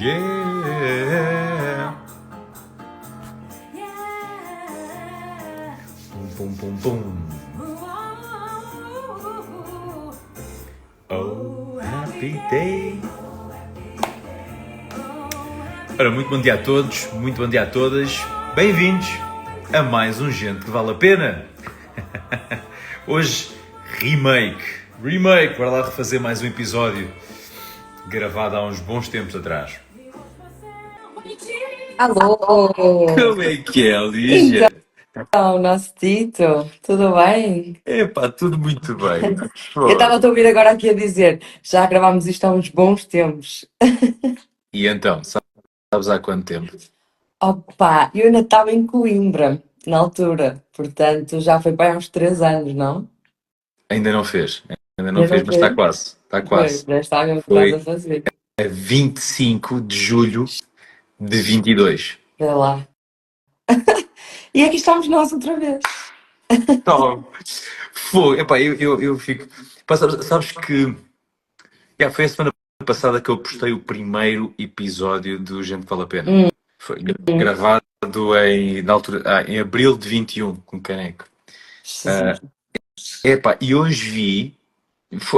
Yeah. Pum, pum, pum, pum. Oh, happy day. Ora, muito bom dia a todos, muito bom dia a todas. Bem-vindos a mais um Gente que Vale a Pena. Hoje, remake, para lá refazer mais um episódio gravado há uns bons tempos atrás. Alô! Como é que é, Lígia? Então, nosso Tito, tudo bem? Epá, tudo muito bem. Eu estava a ouvir agora aqui a dizer, já gravámos isto há uns bons tempos. E então, sabes há quanto tempo? Opa, eu ainda estava em Coimbra, na altura, portanto já foi para há uns 3 anos, não? Ainda não fez, Já não mas está foi? quase, está Pois, quase. já está mesmo quase a Foi fazer. a 25 de julho de 22. Vê lá. E aqui estamos nós outra vez. Então, foi, epá, eu fico... Pá, sabes que foi a semana passada que eu postei o primeiro episódio do Gente que Vale a Pena. Foi gravado na altura, em abril de 21, com Caneco. E hoje vi,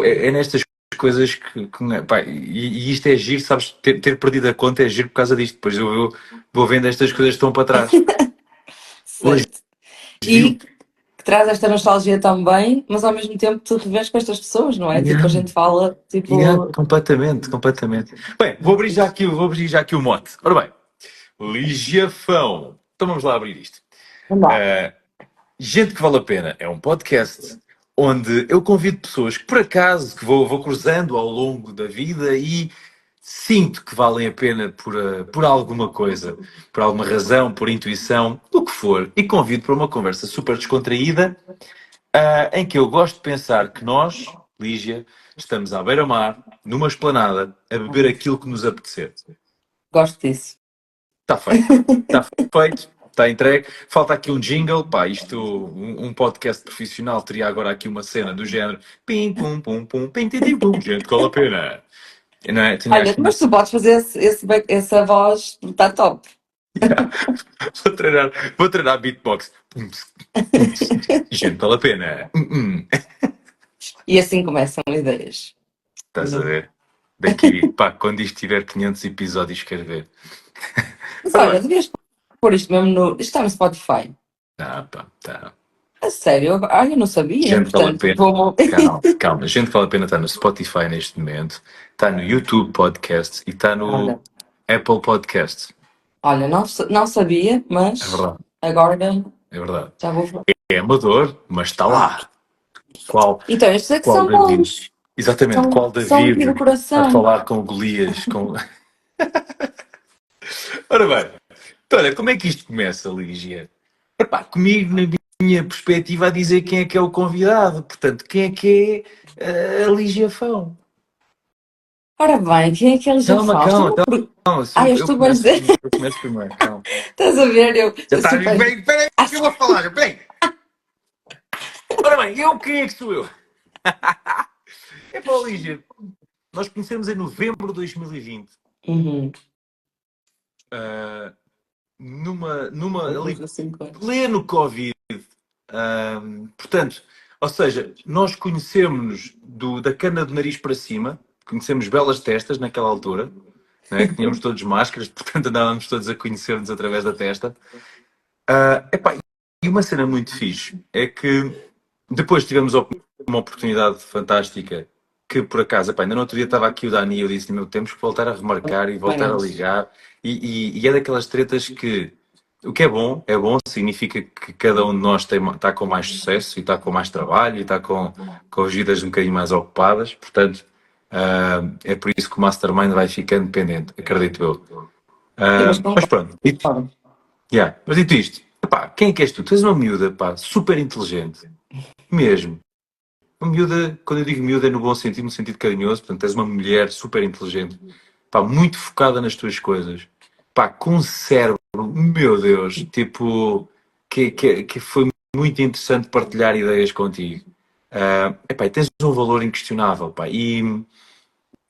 é nestas coisas pá, e isto é giro, sabes, ter perdido a conta é giro por causa disto. Depois eu vou vendo estas coisas que estão para trás. Hoje Certo. vi. E que traz esta nostalgia também, mas ao mesmo tempo te revês com estas pessoas, não é? Tipo, a gente fala, tipo... Completamente. Bem, vou abrir já aqui o mote. Ora bem, Ligiafão. Então vamos lá abrir isto. Vamos lá. Gente que Vale a Pena é um podcast onde eu convido pessoas que por acaso que vou cruzando ao longo da vida e sinto que valem a pena por alguma coisa, por alguma razão, por intuição, do que for, e convido para uma conversa super descontraída, em que eu gosto de pensar que nós, Lígia, estamos à beira-mar, numa esplanada, a beber aquilo que nos apetecer. Gosto disso. Está feito, está entregue. Falta aqui um jingle, pá, um podcast profissional teria agora aqui uma cena do género pim, pum, pum, pum, pim, tim, tim, pum, gente, vale a pena. Não é? Tinha Olha, aqui mas tu podes fazer essa voz, está top. Vou treinar beatbox. Gente, vale a pena. E assim começam ideias. Estás a ver? Daqui, pá, quando isto tiver 500 episódios, quero ver. Mas olha, devias pôr isto mesmo no. Isto está no Spotify. Pá, tá. A sério, eu não sabia, Gente, vale a portanto, pena. vou. Calma. Gente, vale a pena estar no Spotify neste momento, está no YouTube Podcast e está no Olha, Apple Podcast. olha, não sabia, É mas verdade, agora é verdade. já vou. É amador, mas está lá. Qual, Então, estes é que qual são David? bons. Exatamente, qual São aqui David do a coração. falar com Golias? Ora bem, então, olha, como é que isto começa, Lígia? Epá, comigo, na minha perspectiva, a dizer quem é que é o convidado. Portanto, quem é que é a Lígia Fão? Ora bem, quem é que eles já Calma, falam? eu Tu vais dizer. começo primeiro, calma. Estás a ver? Já está, Super. peraí, que eu vou falar, peraí. Ora bem, quem é que sou eu? É para a Lígia. Nós conhecemos em novembro de 2020. Uhum. Ali, pleno Covid. Portanto, ou seja, nós conhecemos-nos da cana do nariz para cima, conhecemos belas testas naquela altura, né? Que tínhamos todos máscaras, portanto andávamos todos a conhecer-nos através da testa. E uma cena muito fixe é que depois tivemos uma oportunidade fantástica que por acaso, ainda no outro dia estava aqui o Dani e eu disse, meu, temos que voltar a remarcar e voltar a ligar e é daquelas tretas que o que é bom, significa que cada um de nós está com mais sucesso e está com mais trabalho e está com as vidas um bocadinho mais ocupadas, portanto é por isso que o Mastermind vai ficando dependente, acredito eu. Mas pronto, mas dito isto, quem é que és tu? Tu és uma miúda, super inteligente, mesmo. Uma miúda, quando eu digo miúda é no bom sentido, no sentido carinhoso, portanto, és uma mulher super inteligente, muito focada nas tuas coisas, com um cérebro, meu Deus, tipo, que foi muito interessante partilhar ideias contigo. E tens um valor inquestionável,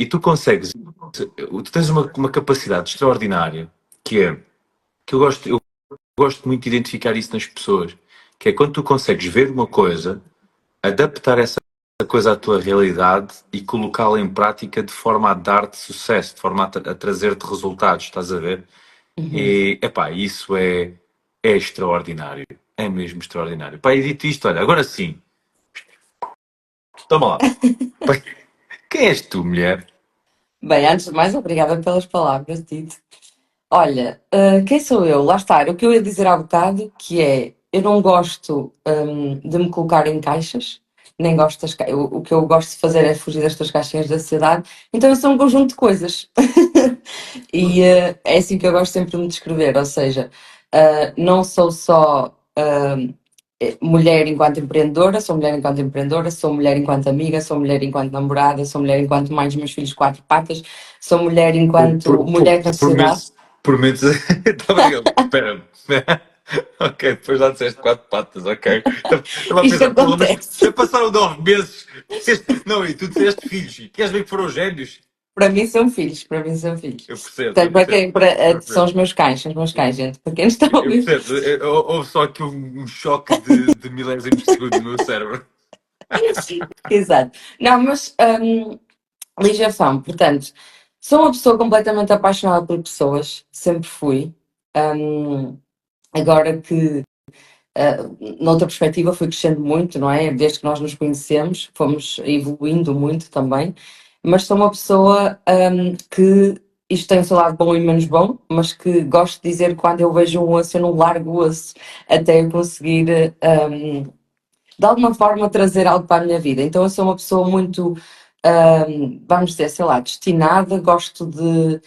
e tu consegues, tu tens uma capacidade extraordinária, que é, que eu gosto muito de identificar isso nas pessoas, que é quando tu consegues ver uma coisa, adaptar essa coisa à tua realidade e colocá-la em prática de forma a dar-te sucesso, de forma a trazer-te resultados, estás a ver? Uhum. E, epá, isso é extraordinário. É mesmo extraordinário. Pá, e dito isto, olha, agora sim, toma lá. Pá, quem és tu, mulher? Bem, antes de mais, obrigada pelas palavras, Tito. Olha, quem sou eu? Lá está, era o que eu ia dizer há bocado, que é, eu não gosto de me colocar em caixas, nem gosto o que eu gosto de fazer é fugir destas caixinhas da sociedade, então eu sou um conjunto de coisas. E é assim que eu gosto sempre de me descrever, ou seja, não sou só mulher enquanto empreendedora, sou mulher enquanto amiga, sou mulher enquanto namorada, sou mulher enquanto mãe dos meus filhos quatro patas, sou mulher enquanto mulher na Por sociedade. menos, por menos, estava eu, espera. Ok, depois já disseste quatro patas, ok. Estava a Isto pensar, porra, mas acontece. já passaram 9 meses. Não, e tu disseste filhos, e queres ver que foram gêmeos? Para mim são filhos, para mim são filhos. Eu percebo, Portanto, eu para percebo, quem, eu são percebo. os meus cães, gente. Para quem está a Eu ouvir. percebo. Houve só aqui um choque de milésimos de segundo no meu cérebro. Exato. Não, mas ligação, portanto, sou uma pessoa completamente apaixonada por pessoas, sempre fui. Hum, agora que noutra perspectiva fui crescendo muito, não é? Desde que nós nos conhecemos, fomos evoluindo muito também, mas sou uma pessoa que isto tem o seu lado bom e menos bom, mas que gosto de dizer que quando eu vejo um osso, eu não largo o osso até eu conseguir de alguma forma trazer algo para a minha vida. Então eu sou uma pessoa muito, vamos dizer, sei lá, destinada, gosto de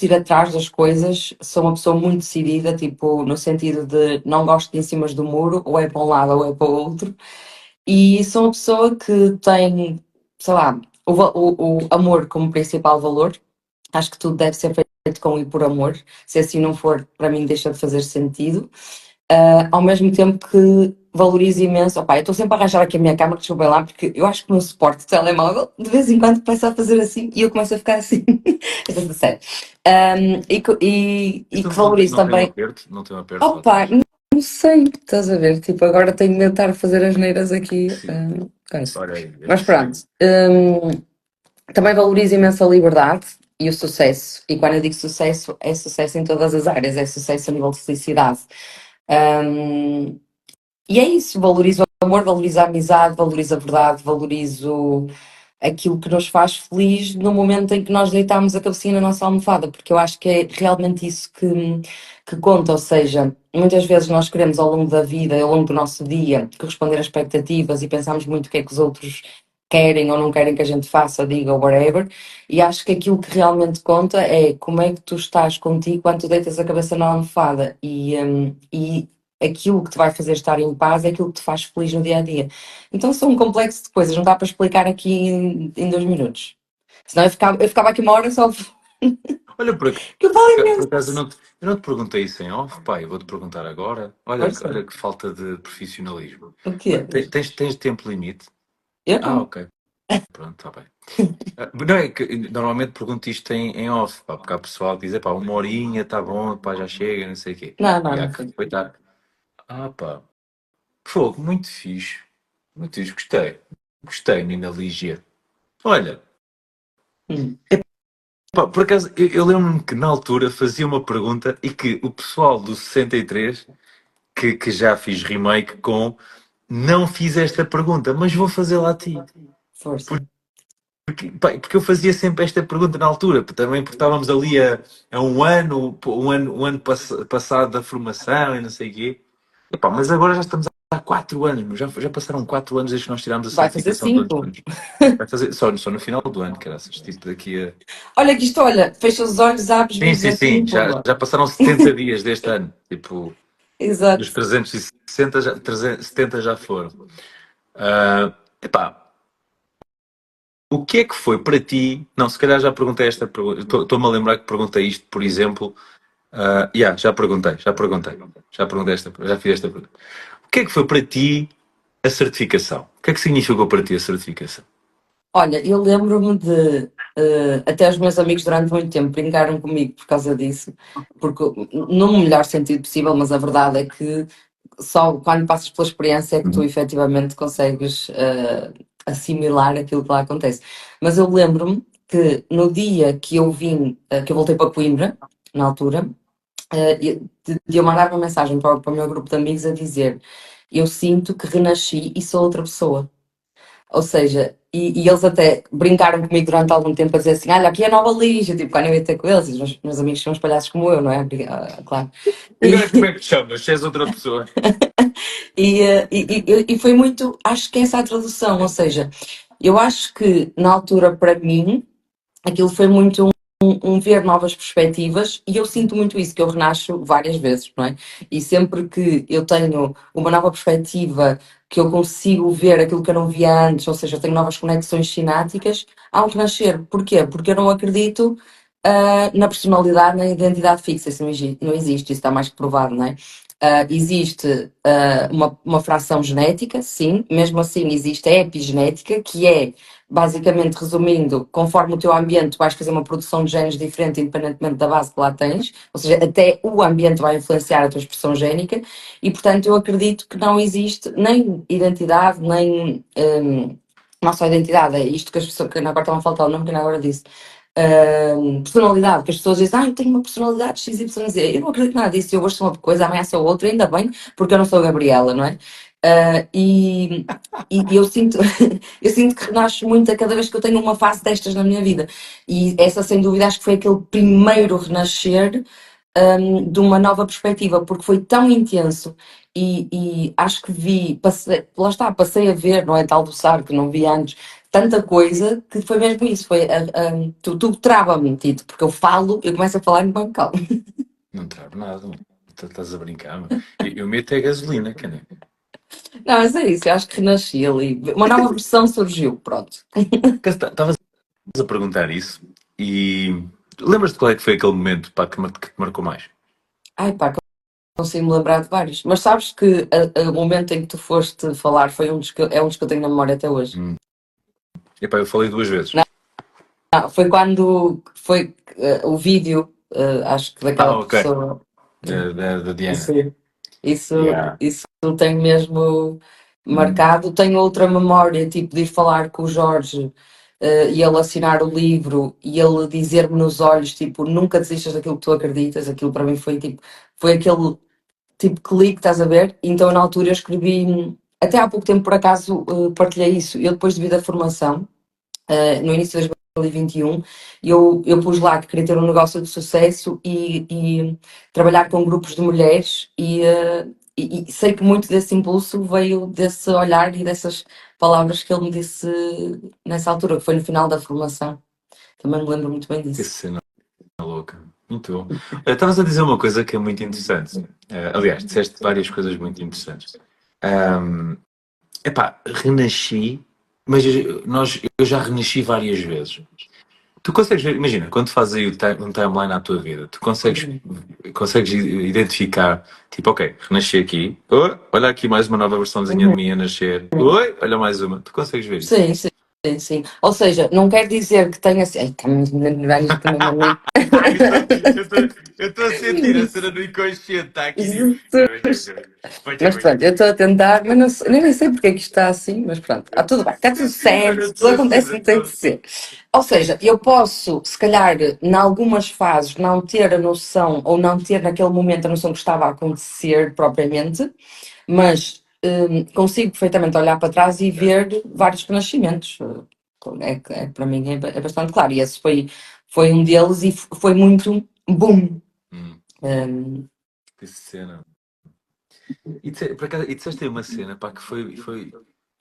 ir atrás das coisas, sou uma pessoa muito decidida, tipo, no sentido de não gosto de ir em cima do muro, ou é para um lado ou é para o outro, e sou uma pessoa que tem, sei lá, o amor como principal valor. Acho que tudo deve ser feito com e por amor. Se assim não for, para mim deixa de fazer sentido. Ao mesmo tempo que valorizo imenso. Opa, eu estou sempre a arranjar aqui a minha câmera, deixa eu ver lá, porque eu acho que o meu suporte de telemóvel de vez em quando começa a fazer assim e eu começo a ficar assim. Isto é sério. E Isto que valorizo não tem um também. aperto? Não tem um aperto lá Opa, atrás. não sei, estás a ver? Tipo, agora tenho medo de estar a fazer as neiras aqui. Sim. Coisa. Olha aí, Mas este pronto. sim. Também valorizo imenso a liberdade e o sucesso. E quando eu digo sucesso, é sucesso em todas as áreas, é sucesso a nível de felicidade. Um, e é isso, valorizo o amor, valorizo a amizade, valorizo a verdade, valorizo aquilo que nos faz feliz no momento em que nós deitamos a cabecinha na nossa almofada, porque eu acho que é realmente isso que conta, ou seja, muitas vezes nós queremos ao longo da vida, ao longo do nosso dia, corresponder a expectativas e pensamos muito o que é que os outros querem ou não querem que a gente faça, diga ou whatever, e acho que aquilo que realmente conta é como é que tu estás contigo quando tu deitas a cabeça na almofada e aquilo que te vai fazer estar em paz é aquilo que te faz feliz no dia a dia. Então são um complexo de coisas, não dá para explicar aqui em 2 minutos. Senão eu ficava aqui uma hora só. Olha, Que eu falo por acaso imenso. eu não te perguntei isso em off, pá, eu vou-te perguntar agora. Olha, Força. olha que falta de profissionalismo. O quê? Tens tempo limite? Eu Ah, não. ok. Pronto, está bem. Não é que normalmente pergunto isto em off, pá, porque há pessoal que diz, pá, uma horinha, está bom, pá, já chega, não sei o quê. Não, não, E há não que sei. respeitar. Ah, pá, fogo, muito fixe. Muito fixe, gostei. Gostei, Nina Lígia. Olha, Hum. pá, por acaso, eu lembro-me que na altura fazia uma pergunta e que o pessoal do 63, que já fiz remake com, não fiz esta pergunta, mas vou fazê-la a ti. Força. Porque eu fazia sempre esta pergunta na altura, também porque estávamos ali a um ano passado da formação e não sei o quê. Epá, mas agora já estamos há 4 anos, já passaram 4 anos desde que nós tirámos a Vai fazer certificação de 5. anos. Vai fazer só no final do ano, caraças, tipo daqui a. Olha que isto, olha, fecha os olhos, abres, Sim, vires sim, assim, sim, pula. já passaram 70 dias deste ano. Tipo, dos Exato. 360, 370 já foram. Epá, o que é que foi para ti? Não, se calhar já perguntei esta pergunta. Estou-me a lembrar que perguntei isto, por exemplo. Já perguntei já fiz esta pergunta. O que é que foi para ti a certificação? O que é que significou para ti a certificação? Olha, eu lembro-me de até os meus amigos durante muito tempo brincaram comigo por causa disso, porque no melhor sentido possível, mas a verdade é que só quando passas pela experiência é que tu efetivamente consegues assimilar aquilo que lá acontece. Mas eu lembro-me que no dia que eu vim, que eu voltei para Coimbra, na altura, de eu mandar uma mensagem para o meu grupo de amigos a dizer: eu sinto que renasci e sou outra pessoa. Ou seja, e eles até brincaram comigo durante algum tempo a dizer assim: olha, aqui é a nova Lígia, tipo, quando eu ia ter com eles, e os meus amigos são os palhaços como eu, não é? Claro. E agora como é que te chamas? Se és outra pessoa. E foi muito, acho que essa é a tradução, ou seja, eu acho que na altura para mim aquilo foi muito um ver novas perspectivas e eu sinto muito isso, que eu renasço várias vezes, não é? E sempre que eu tenho uma nova perspectiva, que eu consigo ver aquilo que eu não via antes, ou seja, eu tenho novas conexões sinápticas, há um renascer. Porquê? Porque eu não acredito na personalidade, na identidade fixa, isso não existe, isso está mais que provado, não é? Existe uma fração genética, sim, mesmo assim existe a epigenética, que é, basicamente, resumindo, conforme o teu ambiente, tu vais fazer uma produção de genes diferente, independentemente da base que lá tens, ou seja, até o ambiente vai influenciar a tua expressão génica, e portanto eu acredito que não existe nem identidade, nem. Não só identidade, é isto que as pessoas, que agora estão a faltar o nome que eu agora disse, personalidade, que as pessoas dizem, eu tenho uma personalidade XYZ. Eu não acredito nada disso, eu hoje sou uma coisa, amanhã sou outra, ainda bem, porque eu não sou a Gabriela, não é? E eu sinto, eu sinto que renasço muito a cada vez que eu tenho uma fase destas na minha vida. E essa, sem dúvida, acho que foi aquele primeiro renascer, de uma nova perspectiva, porque foi tão intenso e acho que lá está, passei a ver, não é tal do SAR, que não vi antes, tanta coisa que foi mesmo isso, foi, tu trava-me, Tito, porque eu começo a falar e não calmo. Não travo nada, mano. Estás a brincar, mano. Eu meto é gasolina, caneco. Não, mas é isso, eu acho que renasci ali, uma nova versão surgiu, pronto. Estavas a perguntar isso e lembras-te qual é que foi aquele momento, pá, que te marcou mais? Ai pá, consigo me lembrar de vários, mas sabes que o momento em que tu foste falar foi é um dos que eu tenho na memória até hoje. Epá, eu falei 2 vezes. Não, foi quando foi o vídeo, acho que daquela Ok. pessoa. Da Diana. Sim. Isso, Yeah. isso tenho mesmo marcado. Tenho outra memória, tipo, de ir falar com o Jorge, e ele assinar o livro e ele dizer-me nos olhos, tipo, nunca desistas daquilo que tu acreditas. Aquilo para mim foi tipo, foi aquele tipo clique, estás a ver? Então na altura eu escrevi, até há pouco tempo por acaso partilhei isso. Eu depois devido à formação, no início de 2021, eu pus lá que queria ter um negócio de sucesso e trabalhar com grupos de mulheres e sei que muito desse impulso veio desse olhar e dessas palavras que ele me disse nessa altura, que foi no final da formação. Também me lembro muito bem Que disso. cena louca. Muito bom. Estavas a dizer uma coisa que é muito interessante. Aliás, disseste várias coisas muito interessantes. Epá, renasci, mas eu já renasci várias vezes. Tu consegues ver, imagina, quando fazes aí um timeline à tua vida, tu consegues identificar, tipo, ok, renasci aqui, olha aqui mais uma nova versãozinha de mim a nascer, olha mais uma, tu consegues ver isso? Sim, sim. Sim, sim. Ou seja, não quer dizer que tenha sido. Ai, estamos isto também, mano. Eu estou a sentir a cena do inconsciente, está aqui. Mas pronto, eu estou a tentar, mas não sei, nem sei porque é que isto está assim, mas pronto, tudo bem, está tudo certo, tudo acontece como tem de ser. Ou seja, eu posso, se calhar, em algumas fases, não ter a noção, ou não ter naquele momento a noção que estava a acontecer propriamente, mas consigo perfeitamente olhar para trás e ver vários renascimentos. Para mim é bastante claro, e esse foi um deles e foi muito boom. Que cena. Por acaso, e disseste aí uma cena, pá, que foi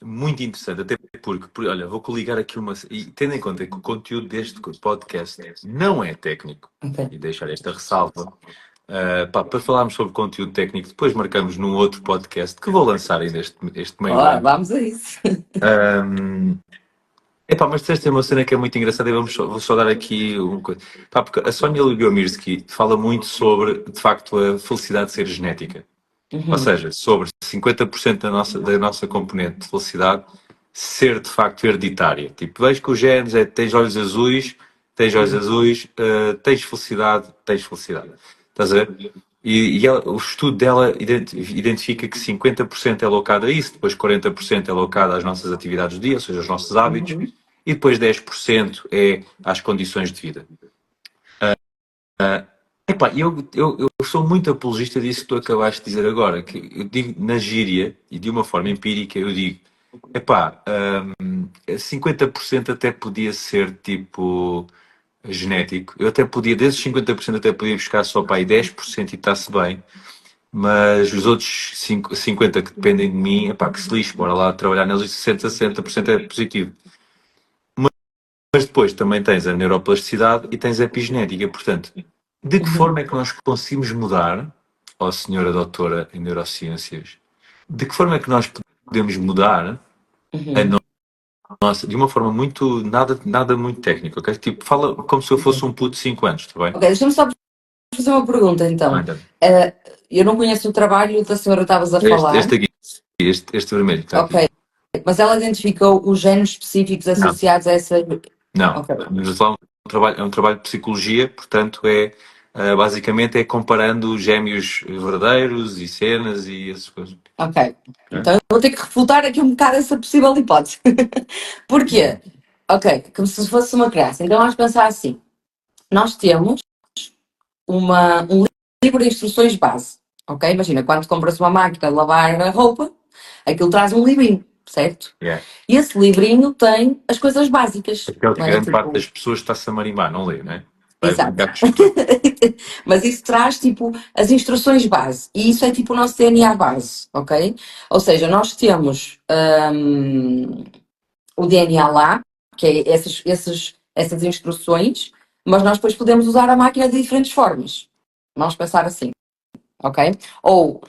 muito interessante, até porque, olha, vou coligar aqui e tendo em conta que o conteúdo deste podcast não é técnico, Ok. e deixar esta ressalva, pá, para falarmos sobre conteúdo técnico, depois marcamos num outro podcast que vou lançar ainda este meio ano. Vamos a isso. Epá, mas disseste uma cena que é muito engraçada e vou só dar aqui uma coisa. Pá, porque a Sónia Lyubomirsky fala muito sobre, de facto, a felicidade ser genética. Ou seja, sobre 50% da nossa componente de felicidade ser de facto hereditária. Tipo, vejo que os genes tens olhos azuis, tens olhos azuis, tens felicidade, tens felicidade. Estás a ver? O estudo dela identifica que 50% é alocado a isso, depois 40% é alocado às nossas atividades do dia, ou seja, aos nossos hábitos, e depois 10% é às condições de vida. Epá, eu sou muito apologista disso que tu acabaste de dizer agora, que eu digo na gíria e de uma forma empírica, eu digo, epá, 50% até podia ser tipo genético, eu até podia, desses 50% até podia buscar só para aí 10% e está-se bem, mas os outros 50 que dependem de mim, epá, que se lixe, bora lá trabalhar neles e 60% é positivo. Mas depois também tens a neuroplasticidade e tens a epigenética. Portanto, de que forma é que nós conseguimos mudar, ó senhora doutora em neurociências, de que forma é que nós podemos mudar a nossa, de uma forma muito, nada muito técnica, ok? Tipo, fala como se eu fosse um puto de 5 anos, está bem? Ok, deixa-me só fazer uma pergunta então. Manda. Eu não conheço o trabalho da senhora que estavas a Este, falar. este aqui, este vermelho, está aqui. Ok, mas ela identificou os genes específicos associados a essa. Não, Ok. mas lá é um trabalho de psicologia, portanto basicamente é comparando gêmeos verdadeiros e cenas e essas coisas. Ok. Então eu vou ter que refutar aqui um bocado essa possível hipótese. Porquê? Ok, como se fosse uma criança. Então vamos pensar assim: nós temos um livro de instruções base. Ok? Imagina, quando compras uma máquina de lavar a roupa, aquilo traz um livrinho, certo? Yeah. E esse livrinho tem as coisas básicas. Aquele que Não é? grande Tipo, parte das pessoas está-se a marimbar, não lê, não é? Vai exato. brincar com os chocolates. Mas isso traz tipo as instruções base e isso é tipo o nosso DNA base, ok? Ou seja, nós temos o DNA lá, que é essas instruções, mas nós depois podemos usar a máquina de diferentes formas. Vamos pensar assim, ok? Ou,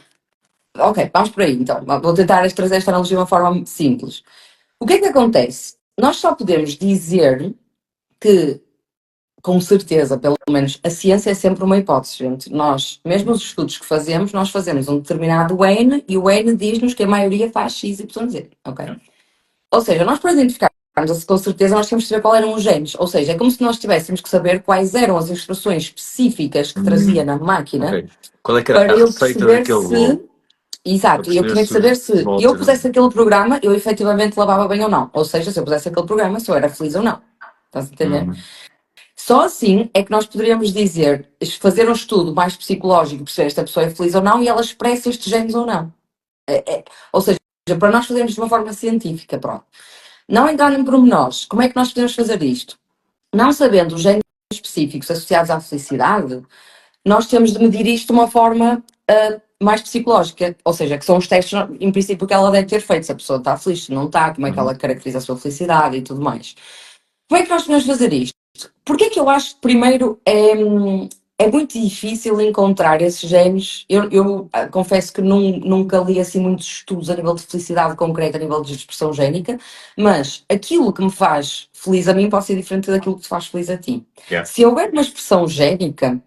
ok, vamos por aí então. Vou tentar trazer esta analogia de uma forma simples. O que é que acontece? Nós só podemos dizer que com certeza, pelo menos, a ciência é sempre uma hipótese, gente. Nós, mesmo os estudos que fazemos, nós fazemos um determinado N e o N diz-nos que a maioria faz X, Y, Z, ok? Ou seja, nós para identificarmos, com certeza, nós temos que saber qual eram os genes. Ou seja, é como se nós tivéssemos que saber quais eram as instruções específicas que trazia na máquina Okay. Qual é que era para a eu receita perceber daquele se... bolo? Exato, e eu tinha que saber se eu pusesse aquele programa, eu efetivamente lavava bem ou não. Ou seja, se eu pusesse aquele programa, se eu era feliz ou não. Estás a entender? Só assim é que nós poderíamos dizer, fazer um estudo mais psicológico, perceber se esta pessoa é feliz ou não e ela expressa estes genes ou não. Ou seja, para nós fazermos de uma forma científica, pronto. Não entrando em pormenores, como é que nós podemos fazer isto? Não sabendo os genes específicos associados à felicidade, nós temos de medir isto de uma forma mais psicológica, ou seja, que são os testes, em princípio, que ela deve ter feito, se a pessoa está feliz, se não está, como é que ela caracteriza a sua felicidade e tudo mais. Como é que nós podemos fazer isto? Porque é que eu acho que, primeiro, é muito difícil encontrar esses genes. Eu confesso que nunca li assim muitos estudos a nível de felicidade concreta, a nível de expressão génica, mas aquilo que me faz feliz a mim pode ser diferente daquilo que te faz feliz a ti. Yeah. Se houver uma expressão génica,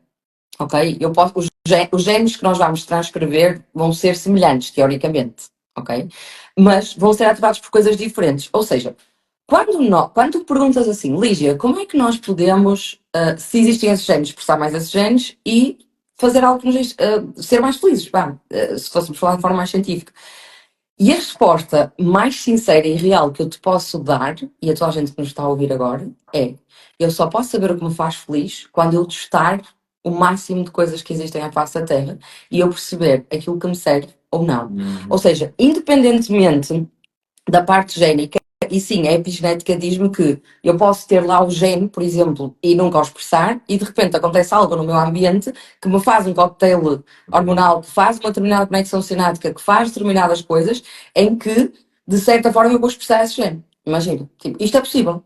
ok, os genes que nós vamos transcrever vão ser semelhantes, teoricamente, ok? Mas vão ser ativados por coisas diferentes. Ou seja, quando tu perguntas assim, Lígia, como é que nós podemos, se existem esses genes, expressar mais esses genes e fazer algo que nos ser mais felizes, se fôssemos falar de forma mais científica. E a resposta mais sincera e real que eu te posso dar, e a toda a gente que nos está a ouvir agora, é: eu só posso saber o que me faz feliz quando eu testar o máximo de coisas que existem à face da Terra e eu perceber aquilo que me serve ou não. Ou seja, independentemente da parte génica, e sim, a epigenética diz-me que eu posso ter lá o gene, por exemplo, e nunca o expressar, e de repente acontece algo no meu ambiente que me faz um cocktail hormonal, que faz uma determinada conexão sináptica, que faz determinadas coisas, em que, de certa forma, eu vou expressar esse gene. Imagina, tipo, isto é possível.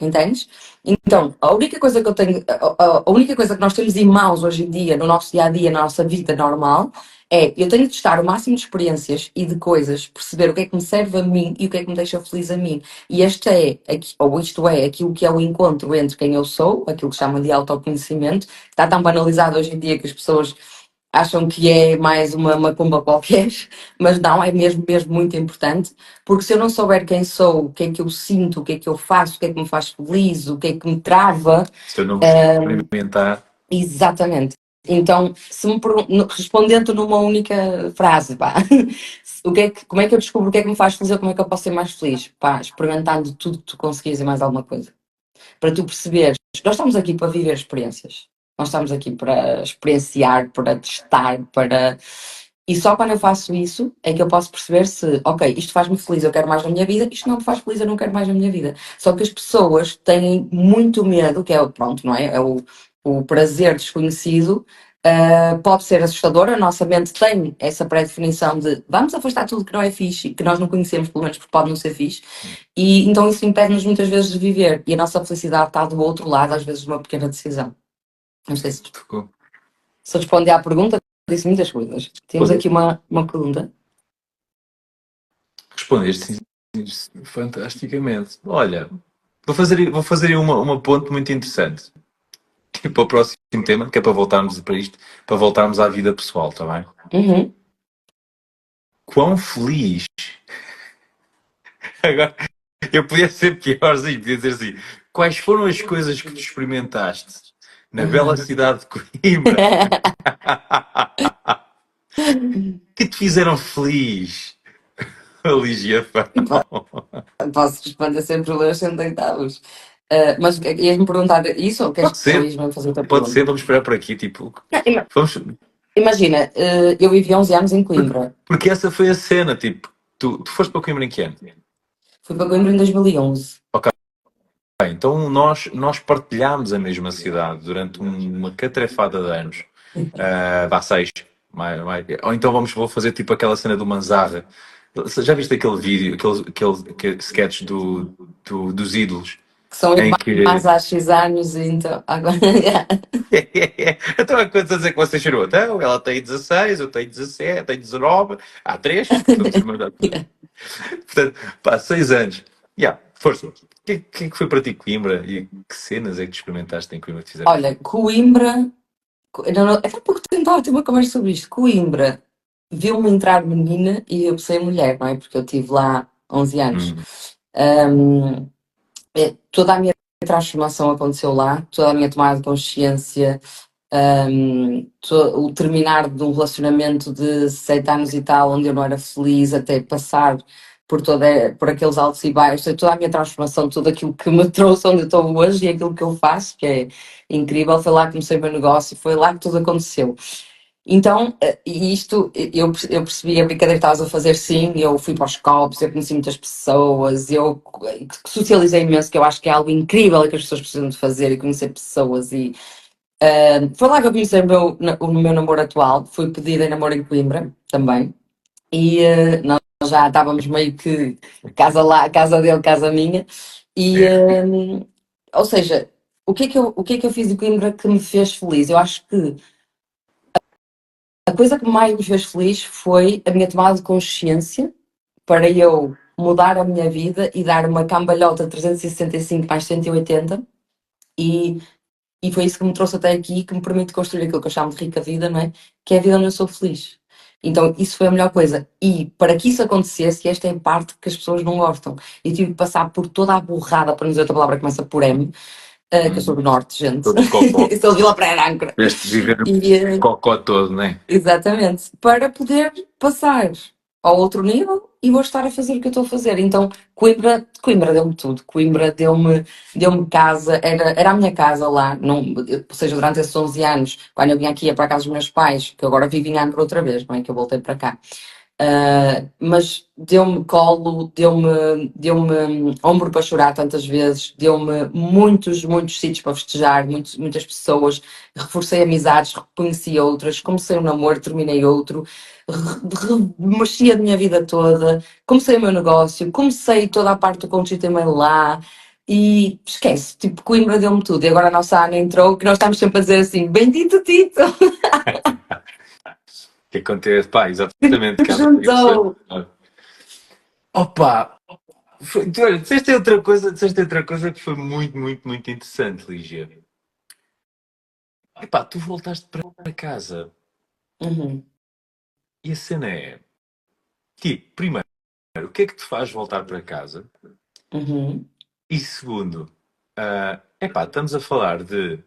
Entendes? Então, a única coisa que eu tenho, a única coisa que nós temos em mãos hoje em dia, no nosso dia a dia, na nossa vida normal, eu tenho de testar o máximo de experiências e de coisas, perceber o que é que me serve a mim e o que é que me deixa feliz a mim. E isto é aquilo que é o encontro entre quem eu sou, aquilo que chamam de autoconhecimento, que está tão banalizado hoje em dia que as pessoas acham que é mais uma macumba qualquer, mas não, é mesmo, mesmo muito importante, porque se eu não souber quem sou, o que é que eu sinto, o que é que eu faço, o que é que me faz feliz, o que é que me trava, Se eu não experimentar, exatamente. Então, se me respondendo numa única frase, pá, como é que eu descubro o que é que me faz feliz ou como é que eu posso ser mais feliz? Pá, experimentando tudo que tu conseguires e mais alguma coisa. Para tu perceberes, nós estamos aqui para viver experiências. Nós estamos aqui para experienciar, para testar, para. E só quando eu faço isso é que eu posso perceber se, ok, isto faz-me feliz, eu quero mais na minha vida, isto não me faz feliz, eu não quero mais na minha vida. Só que as pessoas têm muito medo, que é o, pronto, não é? É o prazer desconhecido. Pode ser assustador, a nossa mente tem essa pré-definição de vamos afastar tudo que não é fixe, que nós não conhecemos, pelo menos porque pode não ser fixe, e então isso impede-nos muitas vezes de viver. E a nossa felicidade está do outro lado, às vezes, de uma pequena decisão. Não sei ficou. se eu respondi à pergunta, disse muitas coisas. Temos aqui uma pergunta. Respondeste sim, fantasticamente. Olha, vou fazer aí uma ponte muito interessante. Para o próximo tema, que é para voltarmos para isto, para voltarmos à vida pessoal, está bem? Uhum. Quão feliz. Agora, eu podia ser piorzinho, podia dizer assim: quais foram as coisas que tu experimentaste na bela cidade de Coimbra que te fizeram feliz? Ligia, Posso responder sem problemas, sem deitá-los. Mas ias-me perguntar isso ou queres pode ou ser, ias-me fazer outra pode ser, pergunta? vamos esperar por aqui, tipo, Não, vamos, imagina, eu vivi 11 anos em Coimbra. porque essa foi a cena, tipo, tu foste para Coimbra em que ano? Fui para Coimbra em 2011. Ok, então nós partilhámos a mesma cidade durante uma catrefada de anos, vá seis, ou então vou fazer tipo aquela cena do Manzarra. Já viste aquele vídeo, aquele sketch dos ídolos, Que são em irmãs que há X anos, e então agora. então, quantos anos é que você chorou? Então, ela tem 16, eu tenho 17, tenho 19, há 3, somos irmãos há 3. Portanto, pá, 6 anos. Yeah, força. O que é que foi para ti Coimbra e que cenas é que tu experimentaste em Coimbra que te fizeram Olha, feliz? Coimbra. Até porque tentava ter uma conversa sobre isto. Coimbra viu-me entrar menina e eu ser mulher, não é? Porque eu estive lá 11 anos. Hum, Ahm, toda a minha transformação aconteceu lá, toda a minha tomada de consciência, o terminar de um relacionamento de 7 anos e tal, onde eu não era feliz, até passar por aqueles altos e baixos, toda a minha transformação, tudo aquilo que me trouxe onde eu estou hoje e aquilo que eu faço, que é incrível, foi lá que comecei o meu negócio, foi lá que tudo aconteceu. Então, e isto, eu percebi a brincadeira que estavas a fazer, sim, eu fui para os copos, eu conheci muitas pessoas, eu socializei imenso, que eu acho que é algo incrível que as pessoas precisam de fazer e conhecer pessoas e foi lá que eu conheci o meu namoro atual, fui pedida em namoro em Coimbra também, e nós já estávamos meio que casa lá, casa dele, casa minha, e ou seja, o que é que eu fiz em Coimbra que me fez feliz? Eu acho que a coisa que mais me fez feliz foi a minha tomada de consciência para eu mudar a minha vida e dar uma cambalhota 365 mais 180 e E foi isso que me trouxe até aqui, que me permite construir aquilo que eu chamo de rica vida, não é? Que é a vida onde eu sou feliz. Então, isso foi a melhor coisa. E para que isso acontecesse, e esta é a parte que as pessoas não gostam, eu tive que passar por toda a borrada, para não dizer outra palavra que começa por M, que eu sou do Norte, gente. todo cocó. Eu sou de Vila Praia de Âncora. Este viver E, cocó todo, não é? exatamente. Para poder passar ao outro nível e vou estar a fazer o que eu estou a fazer. Então, Coimbra deu-me tudo. Coimbra deu-me casa, era a minha casa lá. Não, ou seja, durante esses 11 anos, quando eu vim aqui ia para a casa dos meus pais, que agora vivo em Angra outra vez, não é? Que eu voltei para cá. Mas deu-me colo, deu-me ombro para chorar tantas vezes, deu-me muitos, muitos sítios para festejar, muitas pessoas, reforcei amizades, reconheci outras, comecei um namoro, terminei outro, mexi a minha vida toda, comecei o meu negócio, comecei toda a parte do Conchita também lá. E esquece, tipo, Coimbra deu-me tudo. E agora a nossa Ana entrou, que nós estamos sempre a dizer assim: Bendito Tito! Que acontece, pá, exatamente, casa de pessoa. Juntou! Opa, olha, disseste outra coisa que foi muito, muito, muito interessante, Lígia. Epá, tu voltaste para casa. Uhum. E a cena é, tipo, primeiro, o que é que te faz voltar para casa? Uhum. E segundo, epá, estamos a falar de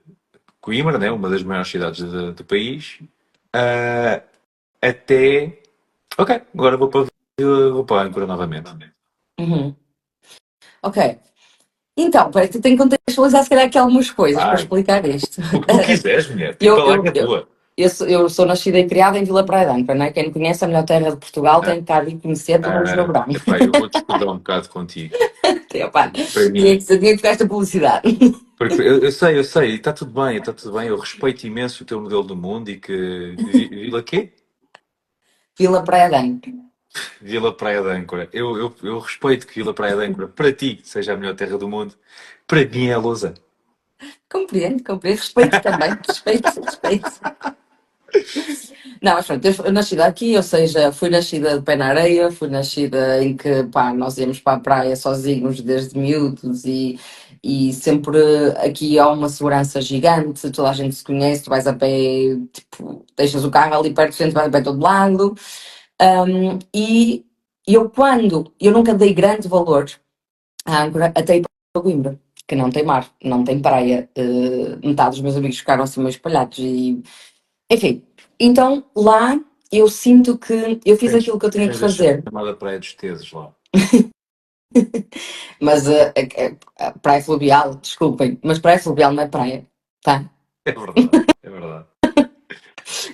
Coimbra, né, uma das maiores cidades do país, ah, até. Ok, agora vou para a Âncora novamente. Uhum. Ok. Então, peraí, tu tem que contextualizar se calhar aqui algumas coisas para Ai, explicar isto. o que tu quiseres, mulher, tipo, Eu, a eu, larga é eu, tua. eu sou nascida e criada em Vila Praia de Âncora, não é? Quem não conhece a melhor terra de Portugal Ah, tem que estar e conhecer pelo menos no verão. epá, eu vou discordar um bocado contigo. Epá, Para tinha mim, que ficar esta publicidade. porque eu sei, está tudo bem, eu respeito imenso o teu modelo do mundo e que. Vila quê? Vila Praia de Âncora. Vila Praia de Âncora. Eu respeito que Vila Praia de Âncora, para ti, seja a melhor terra do mundo. Para mim é a Lousa. Compreendo, compreendo. Respeito também. Respeito, respeito. Não, mas pronto, eu nasci aqui, ou seja, fui nascida de pé na areia, fui nascida em que, pá, nós íamos para a praia sozinhos desde miúdos e sempre aqui há uma segurança gigante, toda a gente se conhece, tu vais a pé, tipo, deixas o carro ali perto, tu vais a pé de todo lado. E eu nunca dei grande valor à Âncora até ir para Coimbra, que não tem mar, não tem praia. Metade dos meus amigos ficaram assim meio espalhados e enfim, então lá eu sinto que eu fiz Tens, aquilo que eu tinha que tens a fazer, chamada Praia dos Teses lá. mas a praia fluvial, desculpem, mas praia fluvial não é praia, tá? É verdade, é verdade.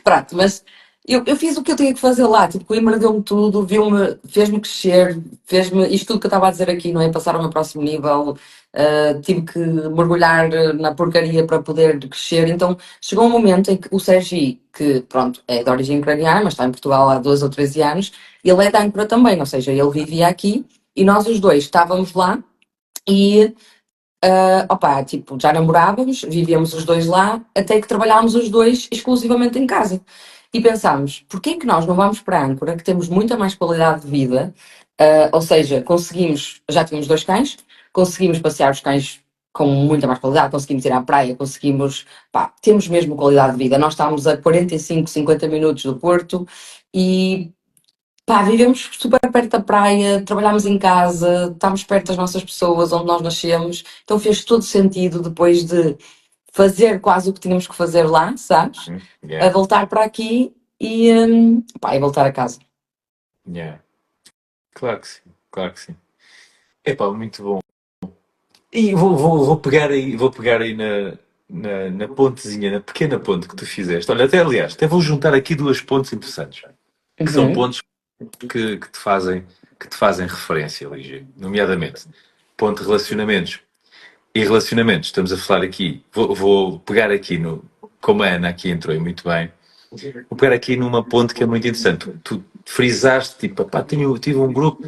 Pronto, mas eu fiz o que eu tinha que fazer lá, tipo, Coimbra deu-me tudo, fez-me crescer, fez-me, isto tudo que eu estava a dizer aqui, não é? Passar ao meu próximo nível, tive que mergulhar na porcaria para poder crescer, então chegou um momento em que o Sergi, que pronto, é de origem ucraniana, mas está em Portugal há 12 ou 13 anos, ele é de Âncora também, ou seja, ele vivia aqui e nós os dois estávamos lá e opa, tipo, já namorávamos, vivíamos os dois lá, até que trabalhámos os dois exclusivamente em casa. E pensámos, porquê é que nós não vamos para Âncora, que temos muita mais qualidade de vida, ou seja, conseguimos, já tínhamos dois cães, conseguimos passear os cães com muita mais qualidade, conseguimos ir à praia, conseguimos, pá, temos mesmo qualidade de vida. Nós estávamos a 45, 50 minutos do Porto e pá, vivemos super perto da praia, trabalhámos em casa, estamos perto das nossas pessoas, onde nós nascemos, então fez todo sentido depois de fazer quase o que tínhamos que fazer lá, sabes? A Yeah, voltar para aqui pá, e voltar a casa. yeah. Claro que sim, claro que sim. Epá, muito bom. E vou pegar aí na pontezinha, na pequena ponte que tu fizeste. Olha, aliás, vou juntar aqui duas pontes interessantes, que são Uhum, pontos que te fazem referência, Lígia, nomeadamente ponto de relacionamentos. E relacionamentos, estamos a falar aqui, vou pegar aqui como a Ana aqui entrou e muito bem, vou pegar aqui numa ponte que é muito interessante. Tu frisaste, tipo, pá, tive um grupo,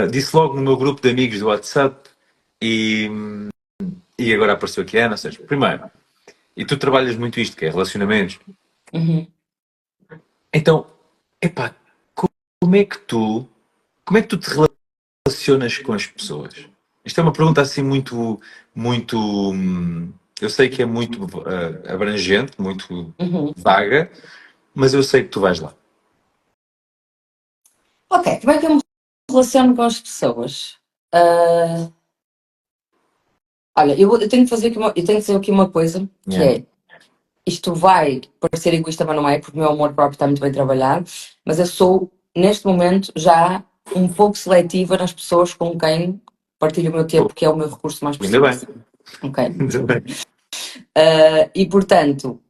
disse logo no meu grupo de amigos do WhatsApp e, e agora apareceu aqui a Ana, ou seja, primeiro, e tu trabalhas muito isto, que é relacionamentos. uhum. Então, epá, como é que tu, como é que tu te relacionas com as pessoas? Isto é uma pergunta assim muito, eu sei que é muito abrangente, muito Uhum. vaga, mas eu sei que tu vais lá. Ok, como é que eu me relaciono com as pessoas? Ah, olha, eu tenho que fazer aqui eu tenho que dizer aqui uma coisa, que Yeah. é, isto vai parecer egoísta, mas não é, porque o meu amor próprio está muito bem trabalhado, mas eu sou, neste momento, já um pouco seletiva nas pessoas com quem partilho o meu tempo, que é o meu recurso mais Ainda precioso. bem, Ok? ainda bem. E portanto,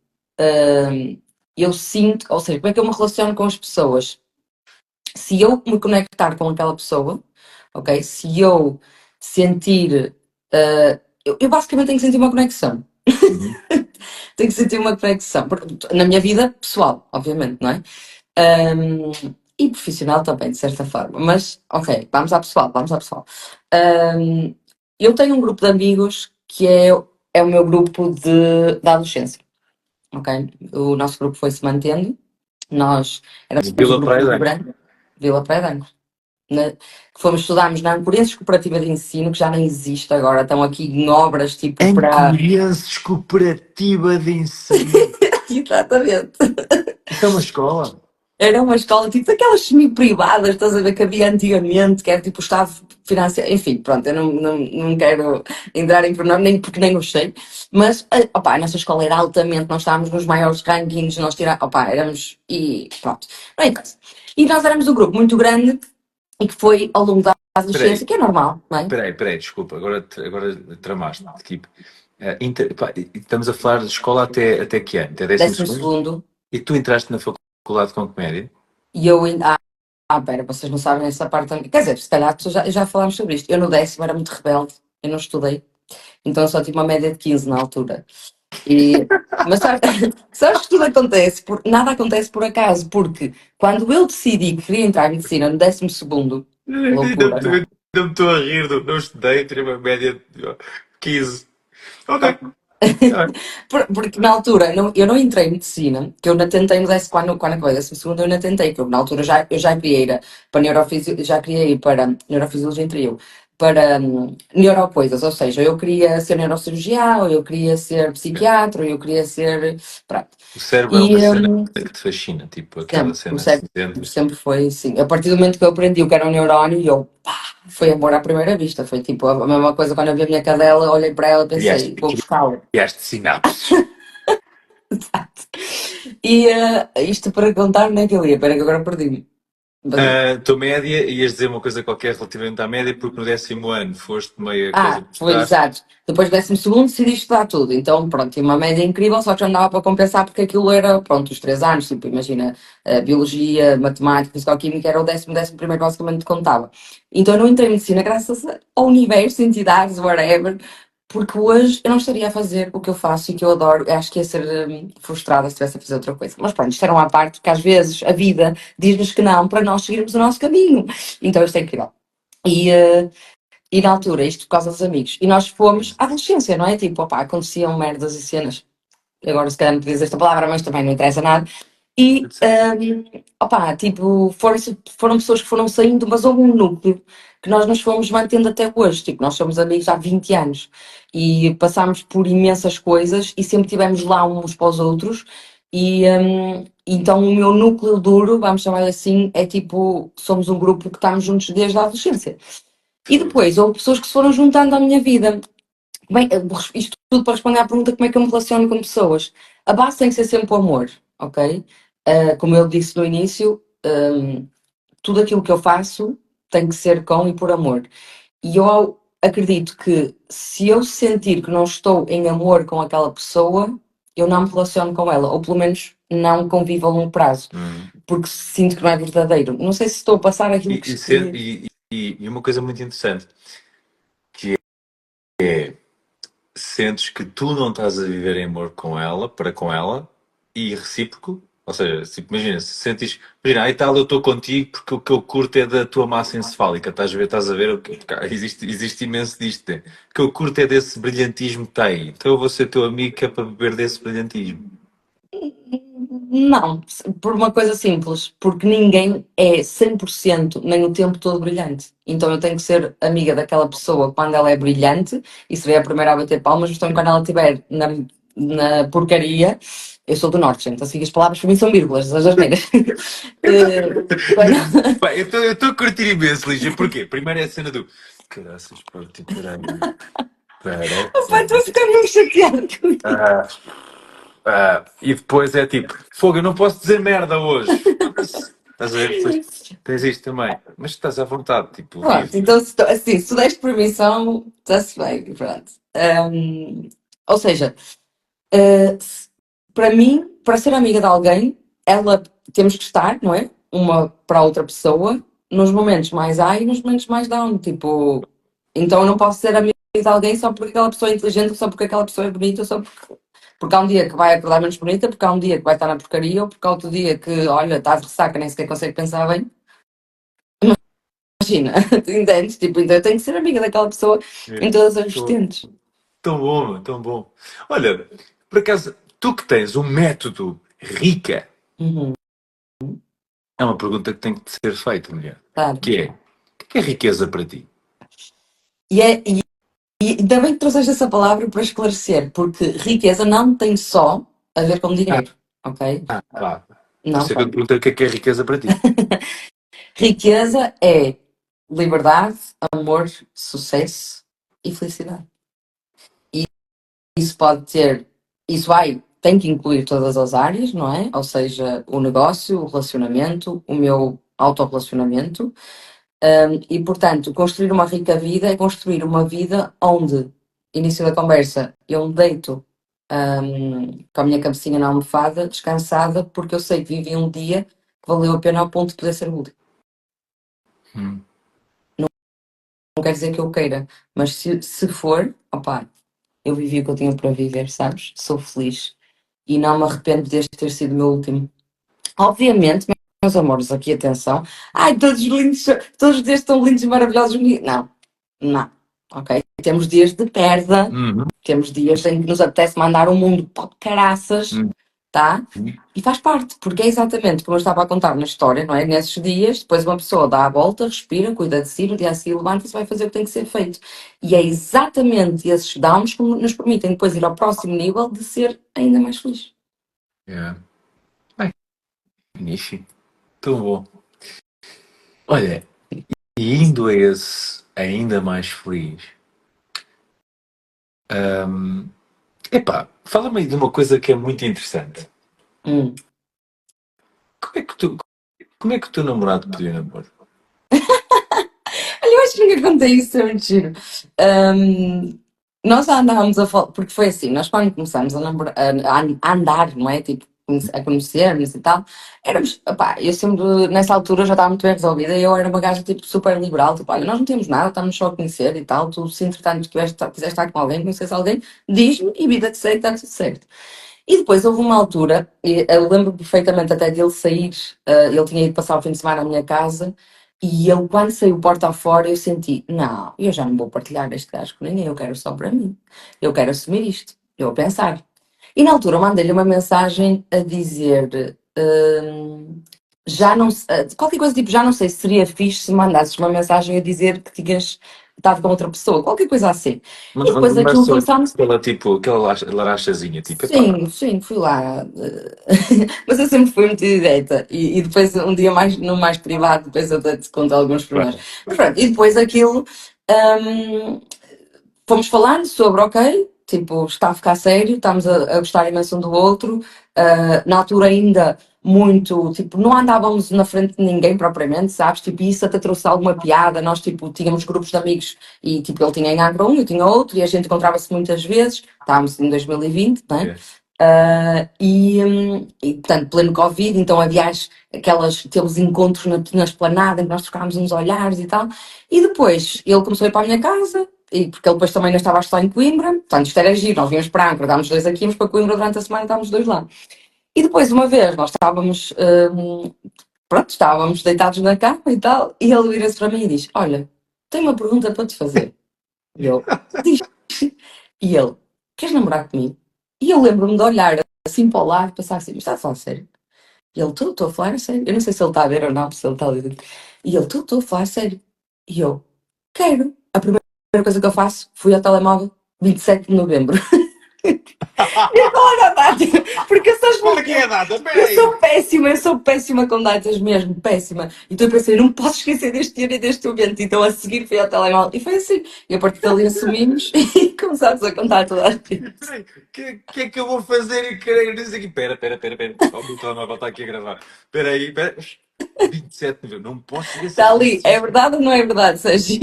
eu sinto, ou seja, como é que eu me relaciono com as pessoas? Se eu me conectar com aquela pessoa, ok? Se eu sentir. Eu basicamente tenho que sentir uma conexão. Uhum. Tenho que sentir uma conexão. Na minha vida pessoal, obviamente, não é? E profissional também, de certa forma. Mas, ok, vamos à pessoal, vamos à pessoal. Um, eu tenho um grupo de amigos que é o meu grupo da adolescência, ok? O nosso grupo foi se mantendo. Nós éramos um Vila grupo Praia muito bem. grande, Vila Praia de Âncora, né? Que fomos estudarmos na Ancorenses Cooperativa de Ensino, que já nem existe agora, estão aqui em obras tipo para. Ancorenses Cooperativa de Ensino. Exatamente. É uma escola. Era uma escola tipo daquelas semi-privadas, estás a ver, que havia antigamente, que era tipo o Estado financiado. Enfim, pronto, eu não quero entrar em pormenor, nem porque nem gostei. Mas, opá, a nossa escola era altamente, nós estávamos nos maiores rankings, nós tirávamos, opá, éramos, e pronto. No entanto, e nós éramos um grupo muito grande e que foi ao longo da adolescência, Peraí, que é normal, não é? peraí, desculpa, agora tramaste. Tipo, pá, estamos a falar de escola até que ano? Até décimo Décimo segundo? segundo, E tu entraste na faculdade com comédia? e eu ainda. Pera, vocês não sabem essa parte também. Quer dizer, se calhar já falámos sobre isto. Eu no décimo era muito rebelde, eu não estudei. Então eu só tive uma média de 15 na altura. E, mas sabes que tudo acontece, nada acontece por acaso, porque quando eu decidi que queria entrar em medicina no 12º, loucura, não é? Não me estou a rir, não estudei, tirei uma média de 15. Ok. Porque na altura eu não entrei em medicina, que eu ainda tentei no décimo, quando acabei o 12º eu ainda tentei, que eu, na altura eu já queria ir para neurofisiologia, já queria ir para neurofisiologia, entrei eu, para neurocoisas, ou seja, eu queria ser neurocirurgião, eu queria ser psiquiatra, eu queria ser, pronto. O cérebro é E uma cena que te fascina, tipo aquela sempre, o cena cérebro cinzenta. sempre foi assim. A partir do momento que eu aprendi o que era um neurónio, eu, pá, foi amor à primeira vista, foi tipo a mesma coisa quando eu vi a minha cadela, olhei para ela e Criaste, pensei, vou buscá-la. criaste sinapses. E isto para contar nem que eu ia, espera que agora perdi-me. Tua média, ias dizer uma coisa qualquer relativamente à média, porque no décimo ano foste meia coisa por Foi trás. exato. Depois do 12º decidi estudar tudo. Então, pronto, tinha uma média incrível, só que já não dava para compensar porque aquilo era, pronto, os 3 anos, tipo, imagina, biologia, matemática, fisicoquímica, era o 11º basicamente contava. Então eu não entrei em medicina graças ao universo, entidades, whatever, porque hoje eu não estaria a fazer o que eu faço e que eu adoro. Eu acho que ia ser frustrada se estivesse a fazer outra coisa. Mas pronto, isto era uma parte que às vezes a vida diz-nos que não para nós seguirmos o nosso caminho. Então isto é incrível. E, e na altura, isto por causa dos amigos. E nós fomos à adolescência, não é? Tipo, opá, aconteciam merdas e cenas. Agora, se calhar não podia dizer esta palavra, mas também não interessa nada. E, opá, tipo, foram pessoas que foram saindo, mas houve um núcleo que nós nos fomos mantendo até hoje. Tipo, nós somos amigos há 20 anos e passámos por imensas coisas e sempre estivemos lá uns para os outros. E então o meu núcleo duro, vamos chamar assim, é tipo, somos um grupo que estamos juntos desde a adolescência. E depois, houve pessoas que se foram juntando à minha vida. Bem, isto tudo para responder à pergunta como é que eu me relaciono com pessoas. A base tem que ser sempre o amor, ok? Como eu disse no início, tudo aquilo que eu faço tem que ser com e por amor. E eu acredito que se eu sentir que não estou em amor com aquela pessoa, eu não me relaciono com ela, ou pelo menos não convivo a longo prazo, porque sinto que não é verdadeiro. Não sei se estou a passar aquilo E, que. e, ser- e- e uma coisa muito interessante, que é, sentes que tu não estás a viver em amor com ela, para com ela, e recíproco, ou seja, tipo, imagina, se sentes, imagina, aí tal, eu estou contigo porque o que eu curto é da tua massa encefálica, estás a ver, existe imenso disto, né? O que eu curto é desse brilhantismo que está aí, então eu vou ser teu amigo que é para beber desse brilhantismo. Não, por uma coisa simples, porque ninguém é 100% nem o tempo todo brilhante. Então eu tenho que ser amiga daquela pessoa quando ela é brilhante, e serei a primeira a bater palmas, mas também quando ela estiver na porcaria. Eu sou do norte, gente, assim as palavras para mim são vírgulas, as asneiras. Quando- Pá, eu estou a curtir imenso, Lígia, porquê? Primeiro é a cena do caraças, pá, tipo, peraí, Opa, estou a ficar muito chateada com isso. ah, e depois é tipo, fogo, eu não posso dizer merda hoje. Foda-se. Estás a ver? Depois tens isto também. Mas estás à vontade, tipo, Pronto, vive. então assim, se tu deste permissão, está-se bem, pronto. Ou seja, para mim, para ser amiga de alguém, ela temos que estar, não é? Uma para a outra pessoa, nos momentos mais high e nos momentos mais down. Tipo, então eu não posso ser amiga de alguém só porque aquela pessoa é inteligente, só porque aquela pessoa é bonita, só porque há um dia que vai acordar menos bonita, porque há um dia que vai estar na porcaria, ou porque há outro dia que, olha, está de ressaca, nem sequer consegue pensar bem. Imagina, tu entendes? Tipo, então eu tenho que ser amiga daquela pessoa em todas as Tô- vertentes. Tão bom, meu, tão bom. Olha, por acaso, tu que tens um método rica, Uhum, é uma pergunta que tem que ser feita, mulher. claro. Que é, o que é riqueza para ti? E, é, e ainda bem que trouxeste essa palavra para esclarecer, porque riqueza não tem só a ver com dinheiro, ok? Vá. Por Não, isso é que eu te pronto. perguntei o que é riqueza para ti. Riqueza é liberdade, amor, sucesso e felicidade. E isso pode ter, tem que incluir todas as áreas, não é? Ou seja, o negócio, o relacionamento, o meu autorrelacionamento. E, portanto, construir uma rica vida é construir uma vida onde, início da conversa, eu me deito com a minha cabecinha na almofada, descansada, porque eu sei que vivi um dia que valeu a pena ao ponto de poder ser o último. Hum. Não quer dizer que eu queira, mas se for, opá, eu vivi o que eu tinha para viver, sabes? Sou feliz e não me arrependo deste ter sido o meu último. Obviamente, meus amores, aqui atenção. Ai, todos lindos, todos os dias estão lindos e maravilhosos. Não, não, ok? Temos dias de perda, Uhum. temos dias em que nos apetece mandar o mundo para caraças, Uhum. tá? E faz parte, porque é exatamente como eu estava a contar na história, não é? Nesses dias, depois uma pessoa dá a volta, respira, cuida de si, no dia a seguir levanta-se e vai fazer o que tem que ser feito. E é exatamente esses downs que nos permitem depois ir ao próximo nível de ser ainda mais feliz. Yeah. Ai, magnífico. Tão bom. Olha, e indo a esse ainda mais feliz, epá, fala-me aí de uma coisa que é muito interessante. Hum. Como é que tu, como é que o teu namorado pediu namoro? Olha, eu acho que nunca contei isso, é muito giro. Nós já andávamos a falar, porque foi assim, nós quando começámos a andar, não é? Tipo, a conhecermos e tal, éramos, opá, eu sempre, nessa altura já estava muito bem resolvida e eu era uma gaja tipo super liberal, tipo, olha, nós não temos nada, estamos só a conhecer e tal, tu se entretanto quiseres estar com alguém, conheces alguém, diz-me e vida de segue, está tudo certo. E depois houve uma altura, e eu lembro perfeitamente até dele sair, ele tinha ido passar o fim de semana à minha casa, e ele, quando saiu porta afora, eu senti, não, eu já não vou partilhar este gajo com ninguém, eu quero só para mim. Eu quero assumir isto. Eu a pensar. E na altura eu mandei-lhe uma mensagem a dizer, já não, qualquer coisa tipo, já não sei se seria fixe se mandasses uma mensagem a dizer que tinhas estado com outra pessoa, qualquer coisa assim. E depois Mas aquilo só começámos. aquela, tipo, aquela larachazinha, tipo, epá, Sim, sim, fui lá. Mas eu sempre fui muito direta. E depois, um dia mais, no mais privado, depois eu te conto alguns pormenores. pá, Mas pronto, e depois aquilo, hum, fomos falando sobre, ok, tipo, está a ficar sério, estamos a gostar imenso um do outro. Na altura ainda muito, tipo, não andávamos na frente de ninguém propriamente, sabes? Tipo, isso até trouxe alguma piada. Nós, tipo, tínhamos grupos de amigos e, tipo, ele tinha em Angra um, eu tinha outro, e a gente encontrava-se muitas vezes. Estávamos em 2020, não é? é. Portanto, pleno Covid, então havia aqueles encontros na esplanada em que nós trocávamos uns olhares e tal. E depois ele começou a ir para a minha casa, e porque ele depois também ainda estava a estudar em Coimbra, portanto isto era giro, nós víamos para Angra, estávamos dois aqui, íamos para Coimbra durante a semana, estávamos dois lá. E depois, uma vez, nós estávamos, pronto, estávamos deitados na cama e tal, e ele vira-se para mim e diz: Olha, tenho uma pergunta para te fazer. E eu, diz. E ele, queres namorar comigo? E eu lembro-me de olhar assim para o lado e pensar assim: Mas está a falar sério? E ele, estou a falar a sério. Eu não sei se ele está a ver ou não, se ele está a ver. E ele, estou a falar a sério. E eu, quero. A primeira coisa que eu faço, fui ao telemóvel, 27 de novembro. E agora, data? Porque Qual é que é a data? Espera aí. eu sou péssima com datas mesmo, péssima. Então eu pensei, não posso esquecer deste dia e deste momento. Então a seguir fui ao telemóvel e foi assim. E a partir dali assumimos e começámos a contar toda a gente. Peraí, que é que eu vou fazer e querer dizer aqui? Pera. Oh, o meu telemóvel está aqui a gravar. Espera aí, espera. 27 de novembro, não posso esquecer Está ali, disso. é verdade ou não é verdade, Sérgio?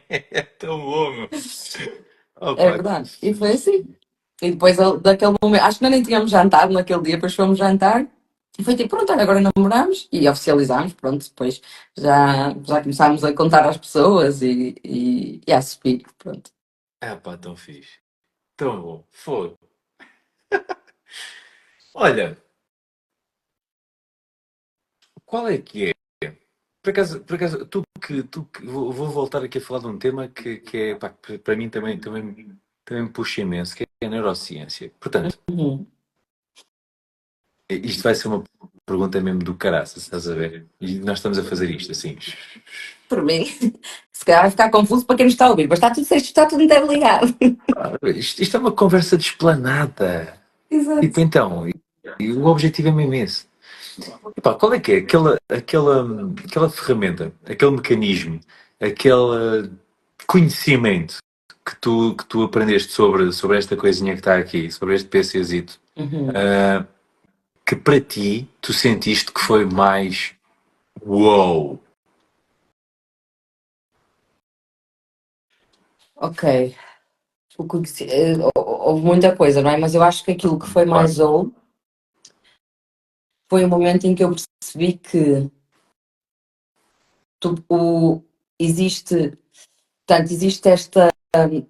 É tão bom, meu. É Opa, que verdade. E foi fixe. assim. E depois daquele momento, acho que nós nem tínhamos jantado naquele dia, depois fomos jantar e foi tipo, pronto, olha, agora namoramos e oficializámos, pronto, depois já começámos a contar às pessoas e a subir, pronto. Ah, pá, tão fixe. Tão bom. Fogo. Olha, qual é que é? Por acaso, vou voltar aqui a falar de um tema que é, pá, que para mim também me puxa imenso, que é a neurociência. Portanto, Uhum. isto vai ser uma pergunta mesmo do caraças, estás a ver? E nós estamos a fazer isto assim. Por mim, se calhar vai ficar confuso para quem nos está a ouvir, mas está tudo certo, está tudo interligado. Isto é uma conversa de esplanada. Tipo, Exato. então, E o objetivo é mesmo esse. Epá, qual é que é aquela ferramenta, aquele mecanismo, aquele conhecimento que tu aprendeste sobre esta coisinha que está aqui, sobre este PCzito, Uhum. que para ti tu sentiste que foi mais uou? Ok. Houve muita coisa, não é? Mas eu acho que aquilo que foi Claro. mais ou foi o momento em que eu percebi que tu, existe, portanto, existe esta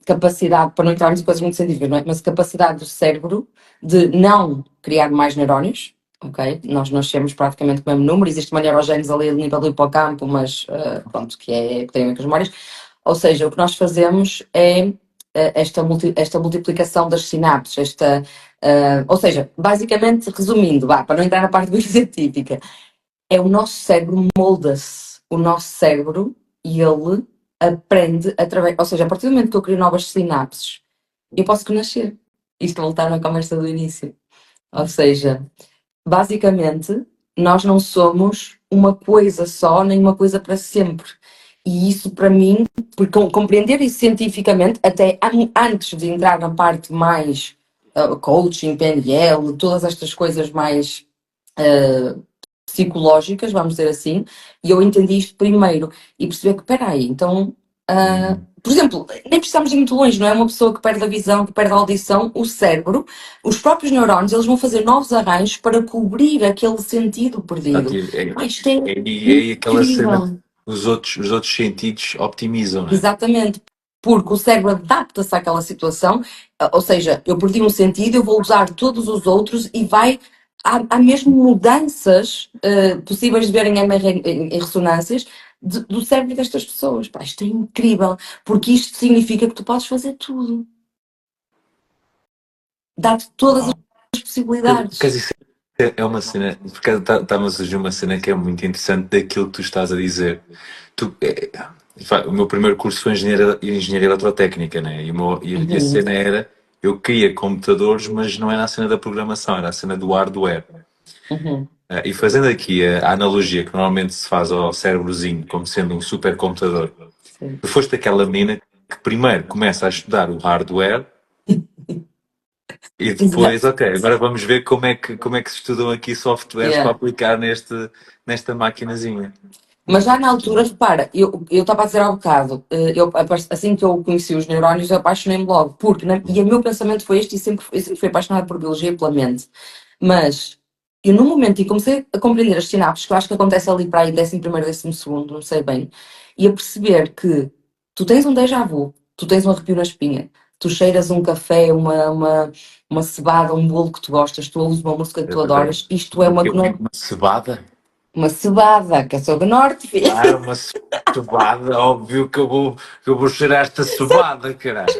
capacidade, para não entrarmos em coisas muito científicas, não é? Mas capacidade do cérebro de não criar mais neurónios, ok? Nós nascemos praticamente com o mesmo número, existe uma neurogénese ali a nível do hipocampo, mas pronto, que tem a ver com as memórias. Ou seja, o que nós fazemos é esta multiplicação das sinapses, ou seja, basicamente, resumindo, para não entrar na parte muito científica, é o nosso cérebro molda-se, o nosso cérebro, e ele aprende através, ou seja, a partir do momento que eu crio novas sinapses, eu posso renascer. Isto voltar na conversa do início. Ou seja, basicamente, nós não somos uma coisa só, nem uma coisa para sempre. E isso para mim, porque compreender isso cientificamente, até antes de entrar na parte mais coaching, PNL, todas estas coisas mais psicológicas, vamos dizer assim, e eu entendi isto primeiro e percebi que, espera aí, então, por exemplo, nem precisamos ir muito longe, não é? Uma pessoa que perde a visão, que perde a audição, o cérebro, os próprios neurónios, eles vão fazer novos arranjos para cobrir aquele sentido perdido. Isto é E aquela cena, incrível. os outros sentidos optimizam, não é? Exatamente, porque o cérebro adapta-se àquela situação, ou seja, eu perdi um sentido, eu vou usar todos os outros e há mesmo mudanças possíveis de ver em ressonâncias do cérebro destas pessoas. Pá, isto é incrível, porque isto significa que tu podes fazer tudo, dá-te todas Uau. as Quer possibilidades. dizer, isso é uma cena, porque está-me a surgir uma cena que é muito interessante daquilo que tu estás a dizer. O meu primeiro curso foi engenharia eletrotécnica, né? E a Uhum, cena era, eu queria computadores, mas não era a cena da programação, era a cena do hardware. uhum, E fazendo aqui a analogia que normalmente se faz ao cérebrozinho como sendo um supercomputador, sim. tu foste aquela menina que primeiro começa a estudar o hardware e depois, Exato. ok, agora vamos ver como é que se estudam aqui softwares para Yeah. aplicar nesta maquinazinha. Mas já na altura, repara, eu estava a dizer há bocado, assim que eu conheci os neurónios, eu apaixonei-me logo, e o meu pensamento foi este, e eu sempre fui apaixonado por biologia e pela mente. Mas eu, no momento em que comecei a compreender as sinapses, que eu acho que acontece ali para aí 11º, 12º, não sei bem, e a perceber que tu tens um déjà vu, tu tens um arrepio na espinha, tu cheiras um café, uma cevada, um bolo que tu gostas, tu ouves uma música que tu adoras, isto é O uma, quê? não é Uma cevada? uma cevada, que eu sou do norte, filho. Claro, uma cevada, óbvio que eu vou cheirar esta cevada, caralho.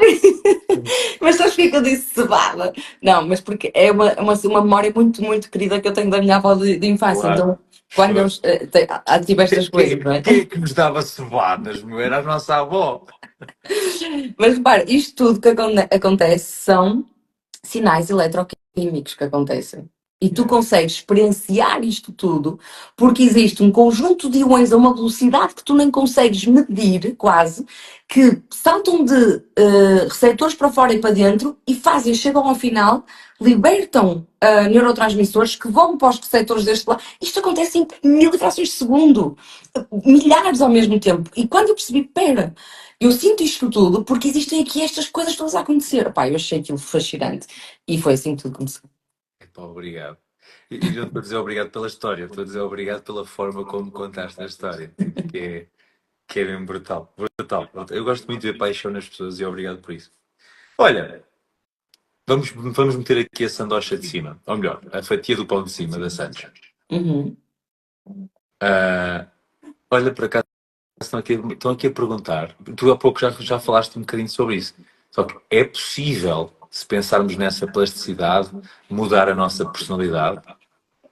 Mas sabes porque é que eu disse cevada? Não, mas porque é uma memória muito, muito querida que eu tenho da minha avó de infância. Claro. Então, quando eu tive estas coisas, Quem, não é? quem é que nos dava cevadas, meu? Era a nossa avó. Mas repara, isto tudo que acontece são sinais eletroquímicos que acontecem. E tu Yeah. consegues experienciar isto tudo porque existe um conjunto de iões a uma velocidade que tu nem consegues medir, quase, que saltam de receptores para fora e para dentro e chegam ao final, libertam neurotransmissores que vão para os receptores deste lado. Isto acontece em mil frações de segundo, milhares ao mesmo tempo. E quando eu percebi, pera, eu sinto isto tudo porque existem aqui estas coisas todas a acontecer. Pá, eu achei aquilo fascinante. E foi assim que tudo começou. Epá, obrigado. E não estou a dizer obrigado pela história, estou a dizer obrigado pela forma como contaste a história. Tipo, que é mesmo brutal. Brutal. Eu gosto muito de ver paixão nas pessoas e obrigado por isso. Olha, vamos meter aqui a sandocha de cima. Ou melhor, a fatia do pão de cima da Santos. Uhum. Ah, olha, por acaso estão aqui a perguntar. Tu há pouco já falaste um bocadinho sobre isso. Só que é possível, se pensarmos nessa plasticidade, mudar a nossa personalidade?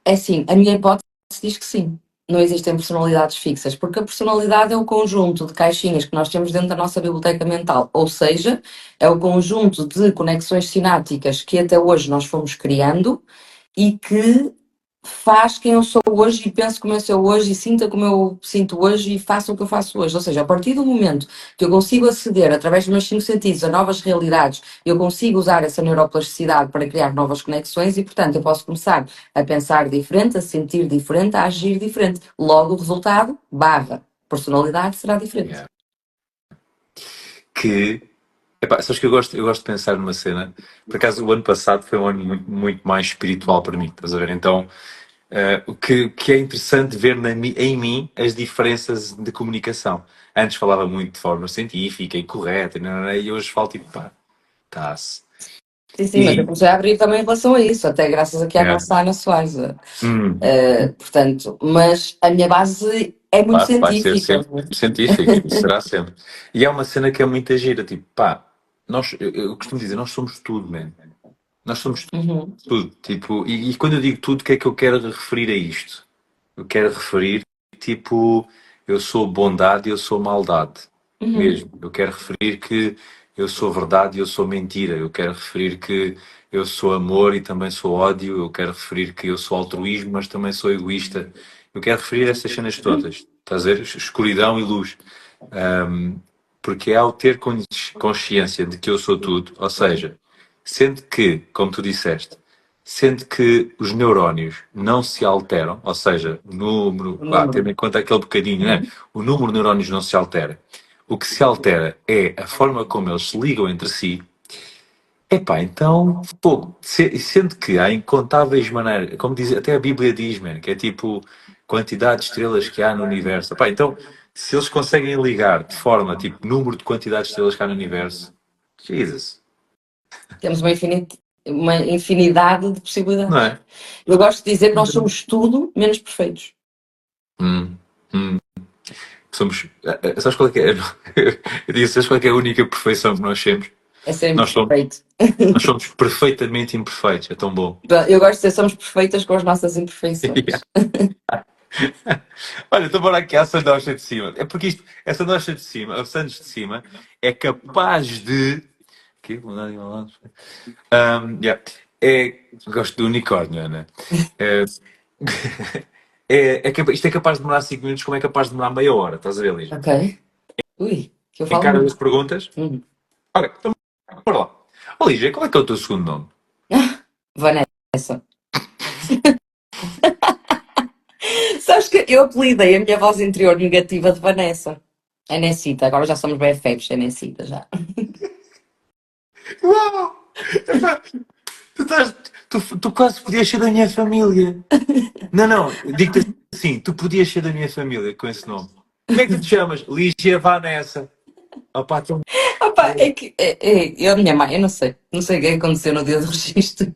É assim, a minha hipótese diz que sim. Não existem personalidades fixas, porque a personalidade é o conjunto de caixinhas que nós temos dentro da nossa biblioteca mental, ou seja, é o conjunto de conexões sinápticas que até hoje nós fomos criando e que faz quem eu sou hoje e penso como eu sou hoje e sinta como eu sinto hoje e faça o que eu faço hoje. Ou seja, a partir do momento que eu consigo aceder através dos meus 5 sentidos a novas realidades, eu consigo usar essa neuroplasticidade para criar novas conexões e, portanto, eu posso começar a pensar diferente, a sentir diferente, a agir diferente. Logo, o resultado, barra, personalidade será diferente. Yeah. Que, epá, sabes que eu gosto de pensar numa cena. Por acaso, o ano passado foi um ano muito, muito mais espiritual para mim, estás a ver? Então, o que é interessante ver em mim as diferenças de comunicação. Antes falava muito de forma científica e correta, e hoje falo tipo, pá, tá-se. Sim, mas eu E, comecei a abrir também em relação a isso, até graças aqui à é, nossa Ana Soares. hum, Portanto, mas a minha base é muito claro, vai ser científica. sempre científico, isso será sempre. E é uma cena que é muito gira, tipo, pá, eu costumo dizer, nós somos tudo, man. Nós somos Uhum, tudo, tipo, e quando eu digo tudo, o que é que eu quero referir a isto? Eu quero referir, tipo, eu sou bondade e eu sou maldade, uhum, mesmo. Eu quero referir que eu sou verdade e eu sou mentira. Eu quero referir que eu sou amor e também sou ódio. Eu quero referir que eu sou altruísmo, mas também sou egoísta. Eu quero referir essas cenas todas. Estás a ver? Escuridão e luz. Um, Porque é ao ter consciência de que eu sou tudo, ou seja, sendo que, como tu disseste, sendo que os neurónios não se alteram, ou seja, o número, o tendo número. em conta aquele bocadinho, né? O número de neurónios não se altera. O que se altera é a forma como eles se ligam entre si. Epá, então, pô, sendo que há incontáveis maneiras, como diz, até a Bíblia diz, man, que é tipo quantidade de estrelas que há no universo. Epá, então, se eles conseguem ligar de forma, tipo, número de quantidade de estrelas que há no universo, Jesus, Temos uma infinidade de não possibilidades. é? Eu gosto de dizer que nós somos tudo menos perfeitos. Hum, hum. Somos, sabes qual é que é? Eu disse, sabes qual é que é a única perfeição que nós temos? É ser Nós somos, imperfeito. nós somos perfeitamente imperfeitos, é tão bom. Eu gosto de dizer que somos perfeitas com as nossas Yeah. imperfeições. Olha, então bora aqui à sandocha de cima. É porque isto, a sandocha de cima, o sandes de cima, é capaz de. Quê? Yeah. Gosto do unicórnio, Ana. É, isto é capaz de demorar 5 minutos, como é capaz de demorar meia hora, estás a ver, Lígia? Ok? Ui, que eu Em falo cada das muito. perguntas. Uhum. Ora, então, bora lá. Ó, Lígia, qual é que é o teu segundo nome? Vanessa. Sabes que eu apelidei a minha voz interior negativa de Vanessa. É Nessita, agora já somos BFFs, é Nessita já. Uau! Epá, tu, estás, tu quase podias ser da minha família. Não, não, digo-te assim, tu podias ser da minha família com esse nome. Como é que tu te chamas? Lígia Vanessa. Opa, então, Opa, é que a minha mãe, eu não sei o que aconteceu no dia do registro.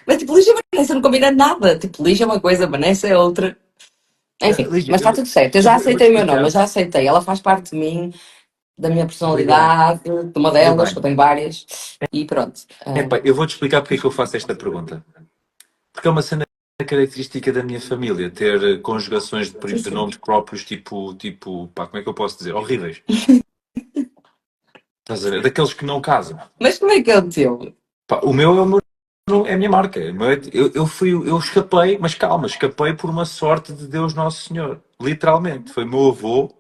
Mas tipo, Lígia e Vanessa não combina nada. Tipo, Lígia é uma coisa, Vanessa é outra. Enfim, Lígia, mas está tudo certo. Eu já eu vou-te aceitei o meu nome, eu explicar. já aceitei. Ela faz parte de mim, da minha Obrigado. personalidade, de uma Ainda delas, que eu bem. tenho várias. E pronto. Epá, eu vou-te explicar porque é que eu faço esta pergunta. Porque é uma cena característica da minha família, ter conjugações Sim, de sim. nomes próprios, tipo, pá, como é que eu posso dizer? Horríveis. Estás a ver? Daqueles que não casam. Mas como é que é o teu? Pá, o meu é o meu, é a minha marca. Eu escapei, mas calma, escapei por uma sorte de Deus Nosso Senhor. Literalmente. Foi meu avô.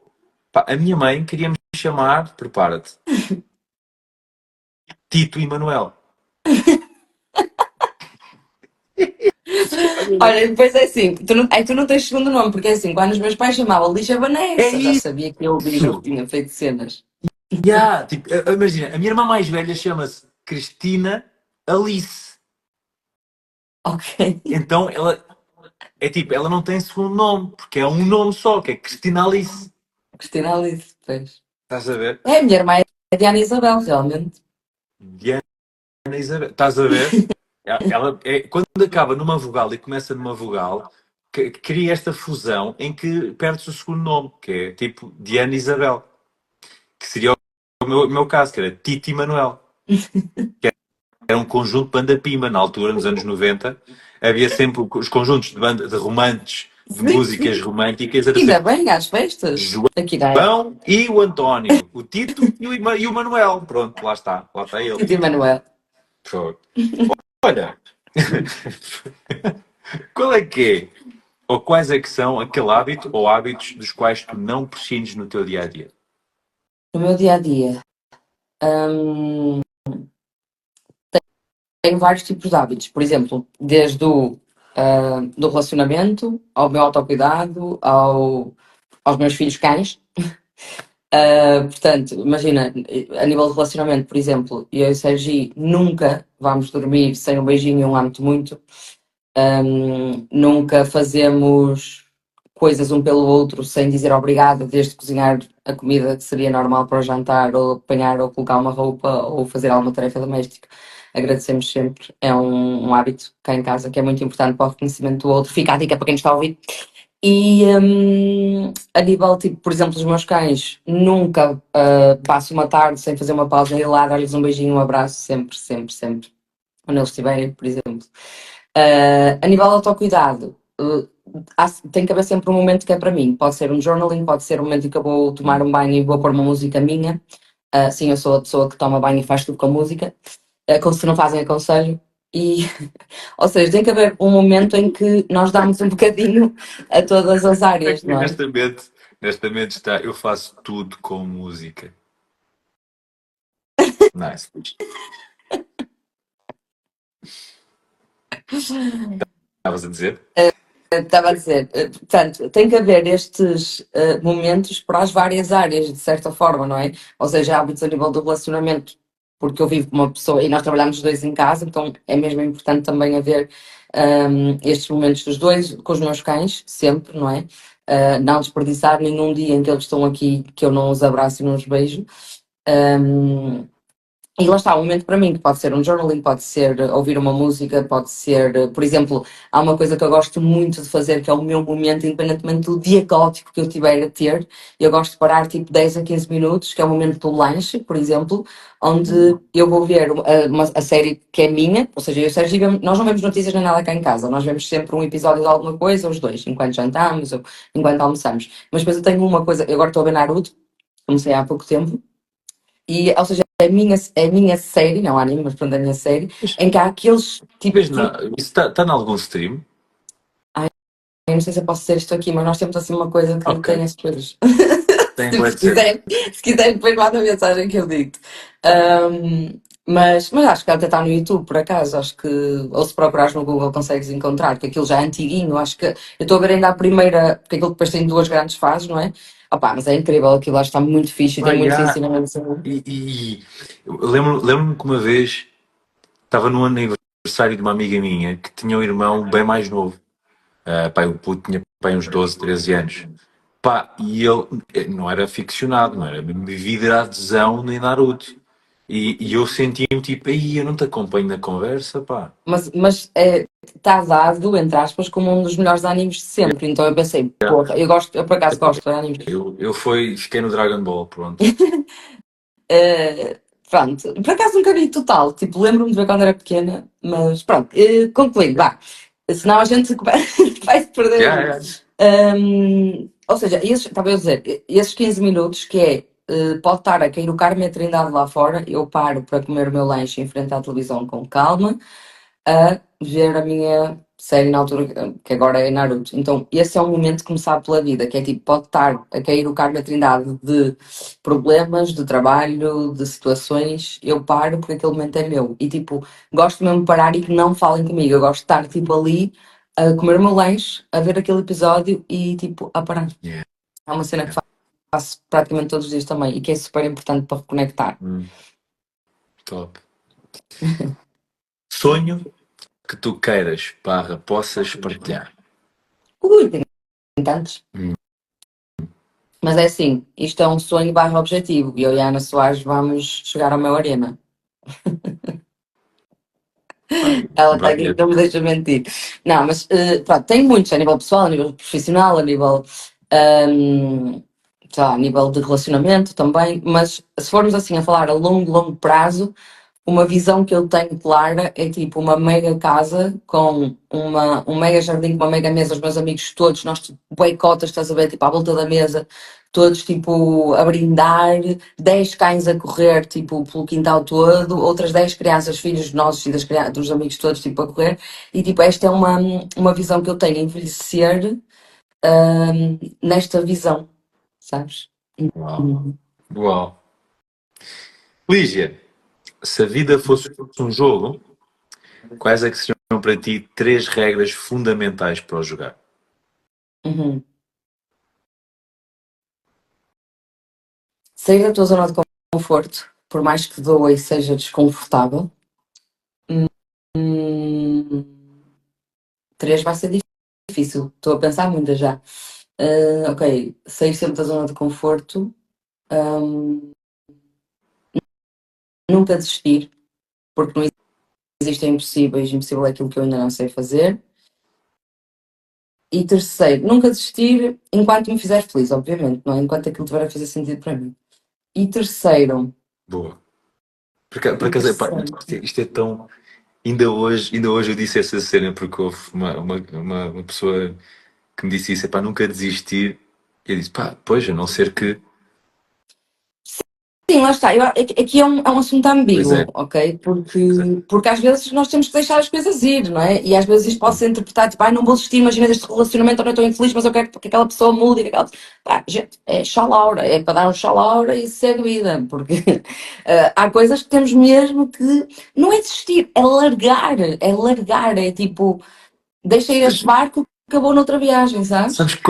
Pá, a minha mãe queria me chamar, prepara-te, Tito Emanuel. Olha, depois é assim, tu não tens segundo nome, porque é assim, quando os meus pais chamavam Lígia É Vanessa, já sabia que eu já isso! tinha feito cenas. Yeah, tipo, imagina, a minha irmã mais velha chama-se Cristina Alice. Ok. Então ela é tipo, ela não tem segundo nome, porque é um nome só, que é Cristina Alice. Cristina Alice, depois. Estás a ver? É, a minha irmã é Diana Isabel, realmente. Diana Isabel. Estás a ver? Ela quando acaba numa vogal e começa numa vogal, cria esta fusão em que perdes o segundo nome, que é tipo Diana Isabel, que seria o meu caso, que era Titi Manuel. Era um conjunto de banda Pima, na altura, nos anos 90. Havia sempre os conjuntos de banda de romances, de Sim, músicas sim. românticas, era Ainda sempre bem, às festas. Aqui dá. João e o António, o Tito e o Manuel. Pronto, lá está ele. Titi Manuel. Pronto. Olha. Qual é que é? Ou quais é que são aquele hábito ou hábitos dos quais tu não prescindes no teu dia a dia? No meu dia a dia, hum, tenho vários tipos de hábitos. Por exemplo, desde do relacionamento, ao meu autocuidado, aos meus filhos cães. Portanto, imagina, a nível de relacionamento, por exemplo, eu e o Sergi nunca vamos dormir sem um beijinho e um amo-te muito. Nunca fazemos coisas um pelo outro sem dizer obrigado, desde cozinhar a comida que seria normal para o jantar, ou apanhar ou colocar uma roupa, ou fazer alguma tarefa doméstica. Agradecemos sempre. É um hábito cá em casa que é muito importante para o reconhecimento do outro. Fica a dica para quem nos está a ouvir. E a nível, tipo, por exemplo, os meus cães, nunca passo uma tarde sem fazer uma pausa e ir lá dar-lhes um beijinho, um abraço, sempre, sempre, sempre. Quando eles estiverem, por exemplo. A nível de autocuidado, tem que haver sempre um momento que é para mim. Pode ser um journaling, pode ser um momento em que eu vou tomar um banho e vou pôr uma música minha. Sim, eu sou a pessoa que toma banho e faz tudo com música. Se não fazem, aconselho. E, ou seja, tem que haver um momento em que nós damos um bocadinho a todas as áreas, Aqui não é? nesta mente está, eu faço tudo com música. Nice. Estavas a dizer? Estava a dizer, portanto, tem que haver estes momentos para as várias áreas, de certa forma, não é? Ou seja, hábitos a nível do relacionamento, porque eu vivo com uma pessoa e nós trabalhamos os dois em casa, então é mesmo importante também haver estes momentos dos dois, com os meus cães, sempre, não é? Não desperdiçar nenhum dia em que eles estão aqui que eu não os abraço e não os beijo. Um, e lá está, um momento para mim, que pode ser um journaling, pode ser ouvir uma música, pode ser, por exemplo, há uma coisa que eu gosto muito de fazer, que é o meu momento, independentemente do dia caótico que eu tiver a ter, eu gosto de parar tipo 10 a 15 minutos, que é o momento do lanche, por exemplo, onde eu vou ver a série que é minha, ou seja, eu e o Sérgio, nós não vemos notícias nem nada cá em casa, nós vemos sempre um episódio de alguma coisa, os dois, enquanto jantamos ou enquanto almoçamos. Mas depois eu tenho uma coisa, eu agora estou a ver Naruto, comecei há pouco tempo, e, ou seja, é a minha série, não há anime, mas pronto, é a minha série, Mas, em que há aqueles tipo. mas não, isso está em algum stream? Ai, eu não sei se eu posso dizer isto aqui, mas nós temos assim uma coisa que Ok. tem as coisas. Tem Se bué de cenas. quiser, se quiser, depois manda a mensagem que eu digo. Mas acho que até está no YouTube, por acaso. Acho que, ou se procurares no Google, consegues encontrar, porque aquilo já é antiguinho. Acho que eu estou a ver ainda a primeira, porque aquilo depois tem duas grandes fases, não é? Opá, mas é incrível, aquilo lá está muito fixe e Ah, tem muitos yeah. ensinamentos. E eu lembro-me que uma vez estava no aniversário de uma amiga minha que tinha um irmão bem mais novo. Pá, o puto tinha pá, uns 12, 13 anos. Pá, e ele não era ficcionado, não era devido à adesão nem Naruto. E eu sentia-me tipo, aí eu não te acompanho na conversa, pá. Mas está dado, entre aspas, como um dos melhores animes de sempre. Então eu pensei, porra, eu por acaso gosto de animes. Fiquei no Dragon Ball, pronto. Pronto, por acaso nunca vi total, tipo, lembro-me de ver quando era pequena, mas pronto, concluindo, vá. Senão a gente vai se perder Yeah, aí. yeah. Ou seja, estava eu a dizer, esses 15 minutos que é, pode estar a cair o Carmo e a Trindade lá fora, eu paro para comer o meu lanche em frente à televisão com calma, a ver a minha série na altura, que agora é Naruto. Então, esse é um momento que me sabe pela vida, que é tipo, pode estar a cair o cargo da trindade de problemas, de trabalho, de situações, eu paro porque aquele momento é meu. E tipo, gosto mesmo de parar e que não falem comigo. Eu gosto de estar tipo ali a comer o meu lanche, a ver aquele episódio e tipo, a parar. Yeah, É uma cena que yeah. faço praticamente todos os dias também e que é super importante para reconectar. Top. Sonho que tu queiras, barra, possas partilhar. Ui, tem tantos. Hum. Mas é assim, isto é um sonho barra objetivo e eu e a Ana Soares vamos chegar ao meu arena. Vai, Ela está vai aqui, ver. não me deixa mentir. Não, mas pronto, tenho muitos a nível pessoal, a nível profissional, hum, sei lá, a nível de relacionamento também, mas se formos assim a falar a longo, longo prazo, uma visão que eu tenho clara é tipo uma mega casa com um mega jardim, com uma mega mesa, os meus amigos todos, nós tipo, bué cotas, estás a ver, tipo à volta da mesa, todos tipo a brindar, 10 cães a correr tipo pelo quintal todo, outras 10 crianças, filhos nossos e dos amigos todos tipo a correr, e tipo esta é uma visão que eu tenho, envelhecer nesta visão, sabes? Uau. Uau. Lígia, se a vida fosse um jogo, quais é que seriam para ti três regras fundamentais para o jogar? Uhum. Sair da tua zona de conforto, por mais que doa e seja desconfortável. Hum, três vai ser difícil, estou a pensar muitas já. Ok, sair sempre da zona de conforto, nunca desistir, porque não existem impossíveis, impossível é aquilo que eu ainda não sei fazer. E terceiro, nunca desistir enquanto me fizer feliz, obviamente, não é? Enquanto aquilo tiver a fazer sentido para mim. E terceiro, Boa. Por e acaso, epá, terceiro, isto é tão. Ainda hoje eu disse essa cena porque houve uma pessoa que me disse isso, epá, nunca desistir. E eu disse, pá, pois, a não ser que. sim, lá está. Aqui é um assunto Pois é. ambíguo, ok? Porque às vezes nós temos que deixar as coisas ir, não é? E às vezes isto pode ser interpretado tipo, ai, não vou desistir, imagina deste relacionamento, eu não estou infeliz, mas eu quero que aquela pessoa mude. Pá, gente, é chá Laura, é para dar um chá Laura e segue vida, porque há coisas que temos mesmo que. Não é desistir, é largar, é tipo, deixa ir esse barco que acabou noutra viagem, sabes? Sabes que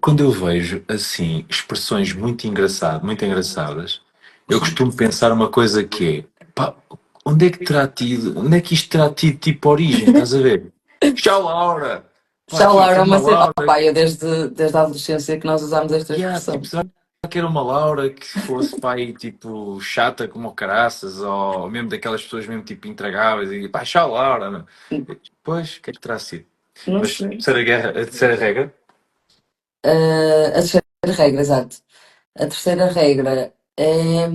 quando eu vejo assim expressões muito engraçadas, eu costumo pensar uma coisa que é, pá, onde é que isto terá tido tipo origem? Estás a ver? Tchau, Laura! Pá, Chá tipo, Laura é uma uma cena. Laura. Opá, eu desde a adolescência que nós usamos esta Yeah, tipo, expressão. será que era uma Laura que fosse pai tipo chata como o caraças, ou mesmo daquelas pessoas mesmo tipo intragáveis e pá, tchau, Laura, meu. Pois, o que é que terá sido? Não Mas sei. a terceira regra? A terceira regra, exato. A terceira regra é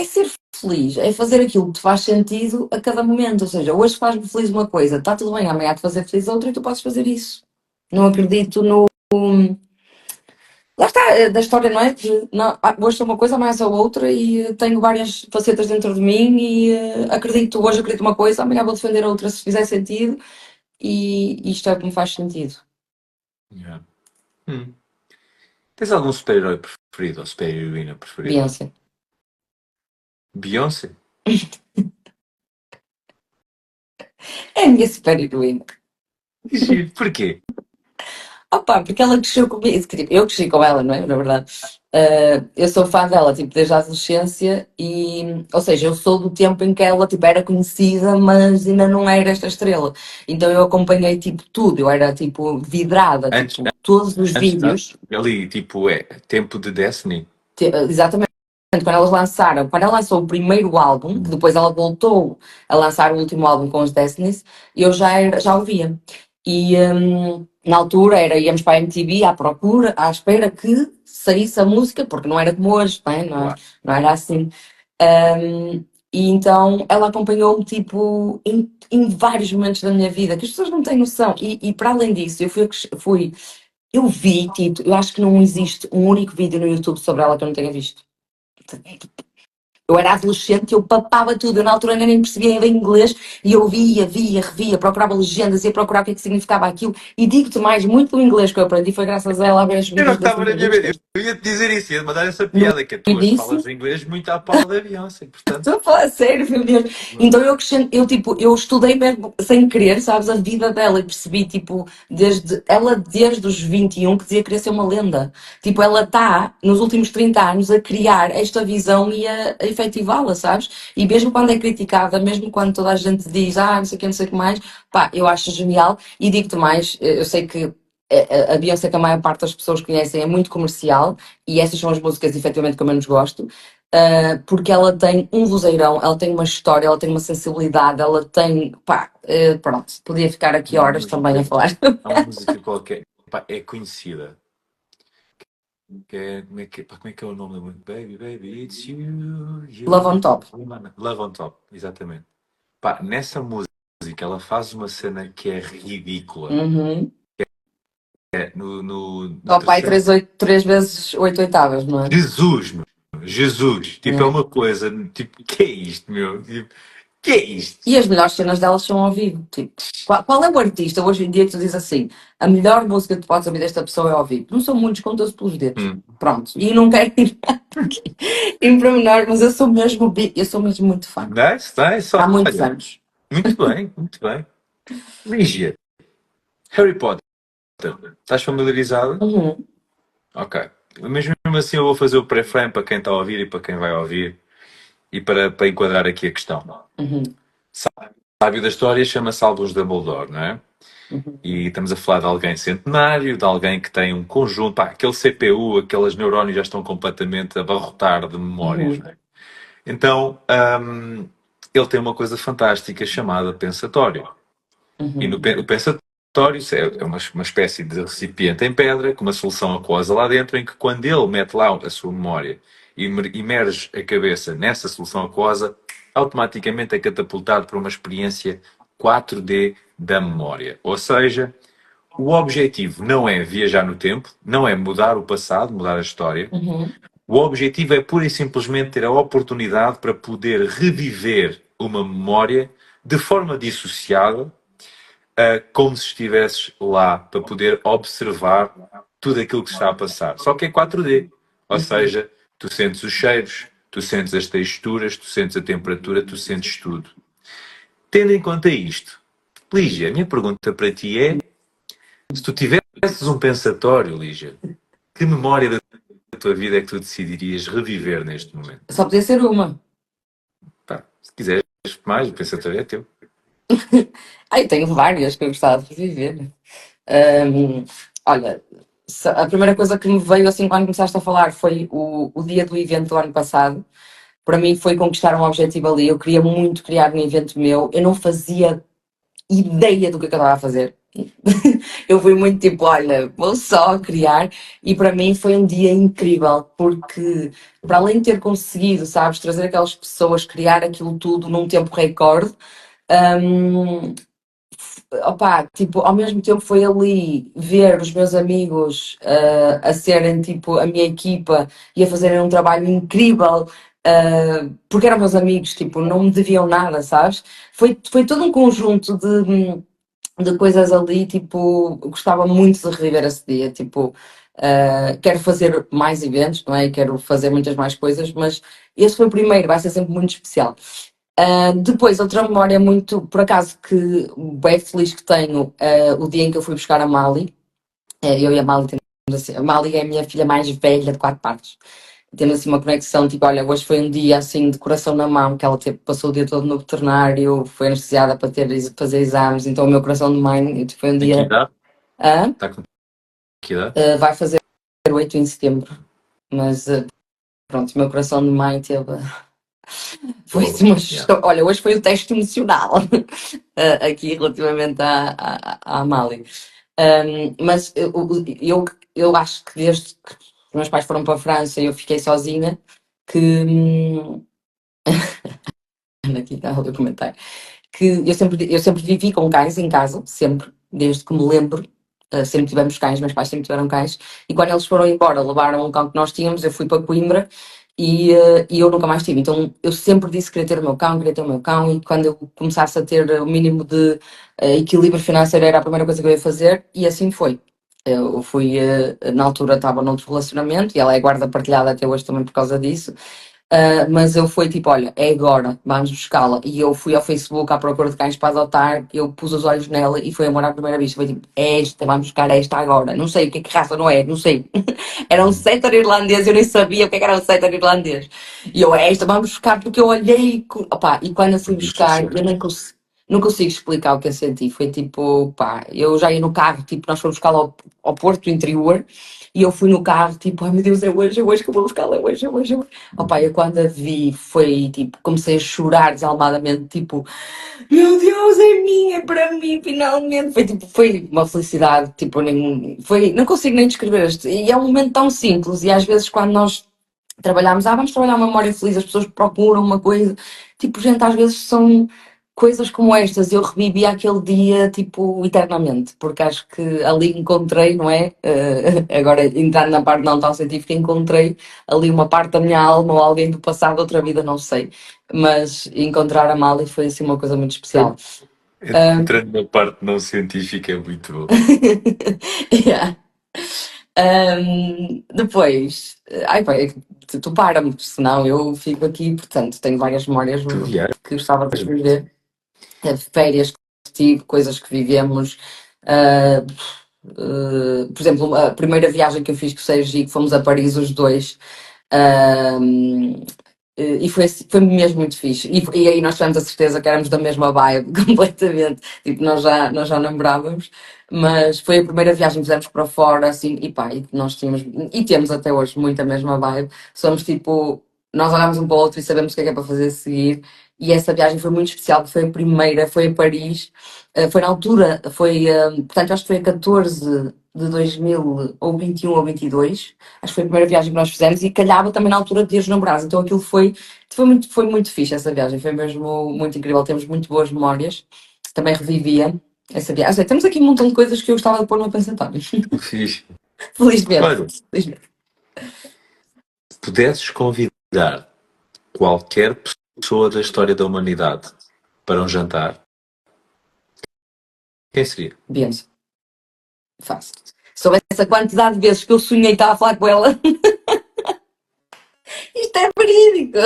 ser feliz, é fazer aquilo que te faz sentido a cada momento. Ou seja, hoje faz-me feliz uma coisa, está tudo bem, amanhã te fazer feliz outra e tu podes fazer isso. Não acredito no. Lá está, da história, não é? Não, hoje sou uma coisa, amanhã sou outra e tenho várias facetas dentro de mim e hoje acredito uma coisa, amanhã vou defender outra se fizer sentido e isto é o que me faz sentido. Yeah. Hum. Tens algum super-herói preferido ou super-heroína preferida? Beyoncé. Beyoncé? É a minha super heroína. Giro. Porquê? Opa, porque ela cresceu comigo, tipo, eu cresci com ela, não é? Na verdade. Eu sou fã dela, tipo, desde a adolescência ou seja, eu sou do tempo em que ela, tipo, era conhecida, mas ainda não era esta estrela. Então eu acompanhei, tipo, tudo, eu era, tipo, vidrada, Antes, tipo, todos os antes vídeos, ali, tipo, é tempo de Destiny. exatamente. Quando ela lançou o primeiro álbum, que depois ela voltou a lançar o último álbum com os Destinies, eu já ouvia. E na altura íamos para a MTV à procura, à espera que saísse a música, porque não era como hoje, não, é? Não, Claro. não era assim. Um, e então ela acompanhou-me tipo em vários momentos da minha vida, que as pessoas não têm noção. E para além disso, eu vi, tipo, eu acho que não existe um único vídeo no YouTube sobre ela que eu não tenha visto. Eu era adolescente, eu papava tudo, eu na altura ainda nem percebia ainda inglês e eu via, revia, procurava legendas, ia procurar o que é que significava aquilo e digo-te mais, muito do inglês que eu aprendi foi graças a ela a ver os Eu não vídeos das estava na minha vez. entrevistas. Eu ia te dizer isso, ia-te mandar essa No piada, que tu hoje falas início, inglês muito à pala da Beyoncé, portanto. estou a falar sério, meu Deus. Então eu estudei mesmo sem querer, sabes, a vida dela e percebi, tipo, desde os 21 que dizia que queria ser uma lenda. Tipo, ela está, nos últimos 30 anos, a criar esta visão e a efetivá-la, sabes? E mesmo quando é criticada, mesmo quando toda a gente diz, não sei o que, não sei o que mais, pá, eu acho genial e digo-te mais, eu sei que a Beyoncé, que a maior parte das pessoas conhecem, é muito comercial e essas são as músicas, efetivamente, que eu menos gosto. Porque ela tem um vozeirão, ela tem uma história, ela tem uma sensibilidade, ela tem. Pá, pronto, podia ficar aqui Uma horas também a música, falar. há uma música qualquer, pá, é conhecida. Que é, como é que é o nome da música? Baby, baby, it's you, Love you. on top. Love on Top, exatamente. Pá, nessa música ela faz uma cena que é ridícula. Uhum. Ó pai, terceiro. 3 vezes 8 oitavas, não é? Jesus, meu. Jesus. Tipo, é É. uma coisa. Tipo, que é isto, meu? Tipo, que é isto? E as melhores cenas delas são ao vivo. Tipo, qual é o artista hoje em dia que tu dizes assim, a melhor música que tu podes ouvir desta pessoa é ao vivo? Não são muitos, contam-se pelos dedos. Hum. Pronto. E não quero ir aqui em pormenor, mas eu sou mesmo muito fã. Nice, nice. Há muitos Olha, anos. muito bem, muito bem. Lígia, Harry Potter. Estás familiarizado? Uhum, Ok. Mas mesmo assim eu vou fazer o pré-frame para quem está a ouvir e para quem vai ouvir e para enquadrar aqui a questão. uhum, Sábio da história chama-se Albus Dumbledore, não é? uhum, E estamos a falar de alguém centenário, de alguém que tem um conjunto, pá, aquele CPU, aqueles neurónios já estão completamente a abarrotar de memórias, uhum, não é? Então, ele tem uma coisa fantástica chamada pensatório. E uhum, o pensatório é uma espécie de recipiente em pedra com uma solução aquosa lá dentro, em que quando ele mete lá a sua memória e imerge a cabeça nessa solução aquosa, automaticamente é catapultado para uma experiência 4D da memória. Ou seja, o objetivo não é viajar no tempo, não é mudar o passado, mudar a história. uhum, O objetivo é pura e simplesmente ter a oportunidade para poder reviver uma memória de forma dissociada, como se estivesses lá, para poder observar tudo aquilo que está a passar. Só que é 4D. Ou uhum. seja, tu sentes os cheiros, tu sentes as texturas, tu sentes a temperatura, tu sentes tudo. Tendo em conta isto, Lígia, a minha pergunta para ti é: se tu tivesses um pensatório, Lígia, que memória da tua vida é que tu decidirias reviver neste momento? Só podia ser uma. Pá, se quiseres mais, o pensatório é teu. Eu tenho várias que eu gostava de reviver. Hum, olha, a primeira coisa que me veio assim quando começaste a falar foi o dia do evento do ano passado. Para mim foi conquistar um objetivo ali. Eu queria muito criar um evento meu. Eu não fazia ideia do que eu estava a fazer. Eu fui muito tipo, olha, vou só criar. E para mim foi um dia incrível, porque para além de ter conseguido, sabes, trazer aquelas pessoas, criar aquilo tudo num tempo recorde, hum, opá, tipo, ao mesmo tempo foi ali ver os meus amigos a serem tipo a minha equipa e a fazerem um trabalho incrível, porque eram meus amigos, tipo, não me deviam nada, sabes? Foi todo um conjunto de coisas ali, tipo, eu gostava muito de reviver esse dia, tipo, quero fazer mais eventos, não é? Quero fazer muitas mais coisas, mas esse foi o primeiro, vai ser sempre muito especial. Depois, outra memória muito, por acaso, que bem feliz que tenho, o dia em que eu fui buscar a Mali. Eu e a Mali temos assim, a Mali é a minha filha mais velha de 4 partes. Temos assim uma conexão, tipo, olha, hoje foi um dia assim de coração na mão, que ela passou o dia todo no veterinário, foi anestesiada para fazer exames, então o meu coração de mãe tipo, foi um Tem que dia. idade? Ah, Está com que idade? vai fazer 8 em setembro, mas pronto, o meu coração de mãe teve. Foi Oh, assim uma yeah. Olha, hoje foi o teste emocional aqui relativamente à Mali. Mas eu acho que desde que os meus pais foram para a França e eu fiquei sozinha, que aqui está o documentário, que eu sempre vivi com cães em casa, sempre, desde que me lembro. Sempre tivemos cães, meus pais sempre tiveram cães, e quando eles foram embora, levaram um cão que nós tínhamos, eu fui para Coimbra e eu nunca mais tive. Então eu sempre disse que queria ter o meu cão, queria ter o meu cão, e quando eu começasse a ter o mínimo de equilíbrio financeiro era a primeira coisa que eu ia fazer, e assim foi. Eu fui, na altura estava noutro relacionamento, e ela é guarda partilhada até hoje também por causa disso. Mas eu fui tipo, olha, é agora, vamos buscá-la. E eu fui ao Facebook à procura de cães para adotar, eu pus os olhos nela e foi amor à primeira vista. Foi tipo, é esta, vamos buscar esta agora. Não sei o que raça não é, não sei. Era um setter irlandês, eu nem sabia o que era um setter irlandês. E eu, é esta, vamos buscar, porque eu olhei, opá, e quando eu fui buscar, eu nem consigo. Não consigo explicar o que eu senti. Foi tipo, pá, eu já ia no carro, tipo, nós fomos buscá-la ao Porto Interior e eu fui no carro, tipo, ai meu Deus, é hoje que eu vou buscá-la, é hoje, é hoje, é hoje. Opa, eu quando a vi foi tipo, comecei a chorar desalmadamente, tipo, meu Deus, é minha, é para mim, finalmente. Foi tipo, foi uma felicidade, tipo, nem, foi, não consigo nem descrever este. E é um momento tão simples, e às vezes quando nós trabalhamos, vamos trabalhar uma memória feliz, as pessoas procuram uma coisa, tipo, gente, às vezes são. coisas como estas eu revivi aquele dia, tipo, eternamente, porque acho que ali encontrei, não é? Agora, entrando na parte não tão científica, encontrei ali uma parte da minha alma ou alguém do passado, outra vida, não sei. Mas encontrar a Mali foi assim uma coisa muito especial. Entrando na parte não científica é muito bom. Yeah. Depois, ai, pai, tu para-me, senão eu fico aqui, portanto, tenho várias memórias Tu viajas. que gostava de viver. Férias que tive, coisas que vivemos. ah, por exemplo, a primeira viagem que eu fiz com o Sérgio, que fomos a Paris os dois, ah, e foi mesmo muito fixe. E aí nós tivemos a certeza que éramos da mesma vibe, completamente. Tipo, nós já namorávamos, mas foi a primeira viagem que fizemos para fora, assim, e pá, e nós tínhamos, e temos até hoje muito a mesma vibe. Somos tipo, nós olhamos um para o outro e sabemos o que é para fazer a seguir. E essa viagem foi muito especial, porque foi a primeira, foi a Paris, foi na altura, portanto, acho que foi a 14 de 2000, ou 21 ou 22. Acho que foi a primeira viagem que nós fizemos e calhava também na altura de Dias dos Namorados. Então aquilo foi muito fixe essa viagem, foi mesmo muito incrível. Temos muito boas memórias. Também revivia essa viagem. Temos aqui um montão de coisas que eu gostava de pôr no pensatório. Fixe. Felizmente. Olha, Felizmente. se pudesses convidar qualquer pessoa da história da humanidade para um jantar, quem seria? Beyoncé. Fácil. Se soubesse a quantidade de vezes que eu sonhei estar a falar com ela, isto é verídico.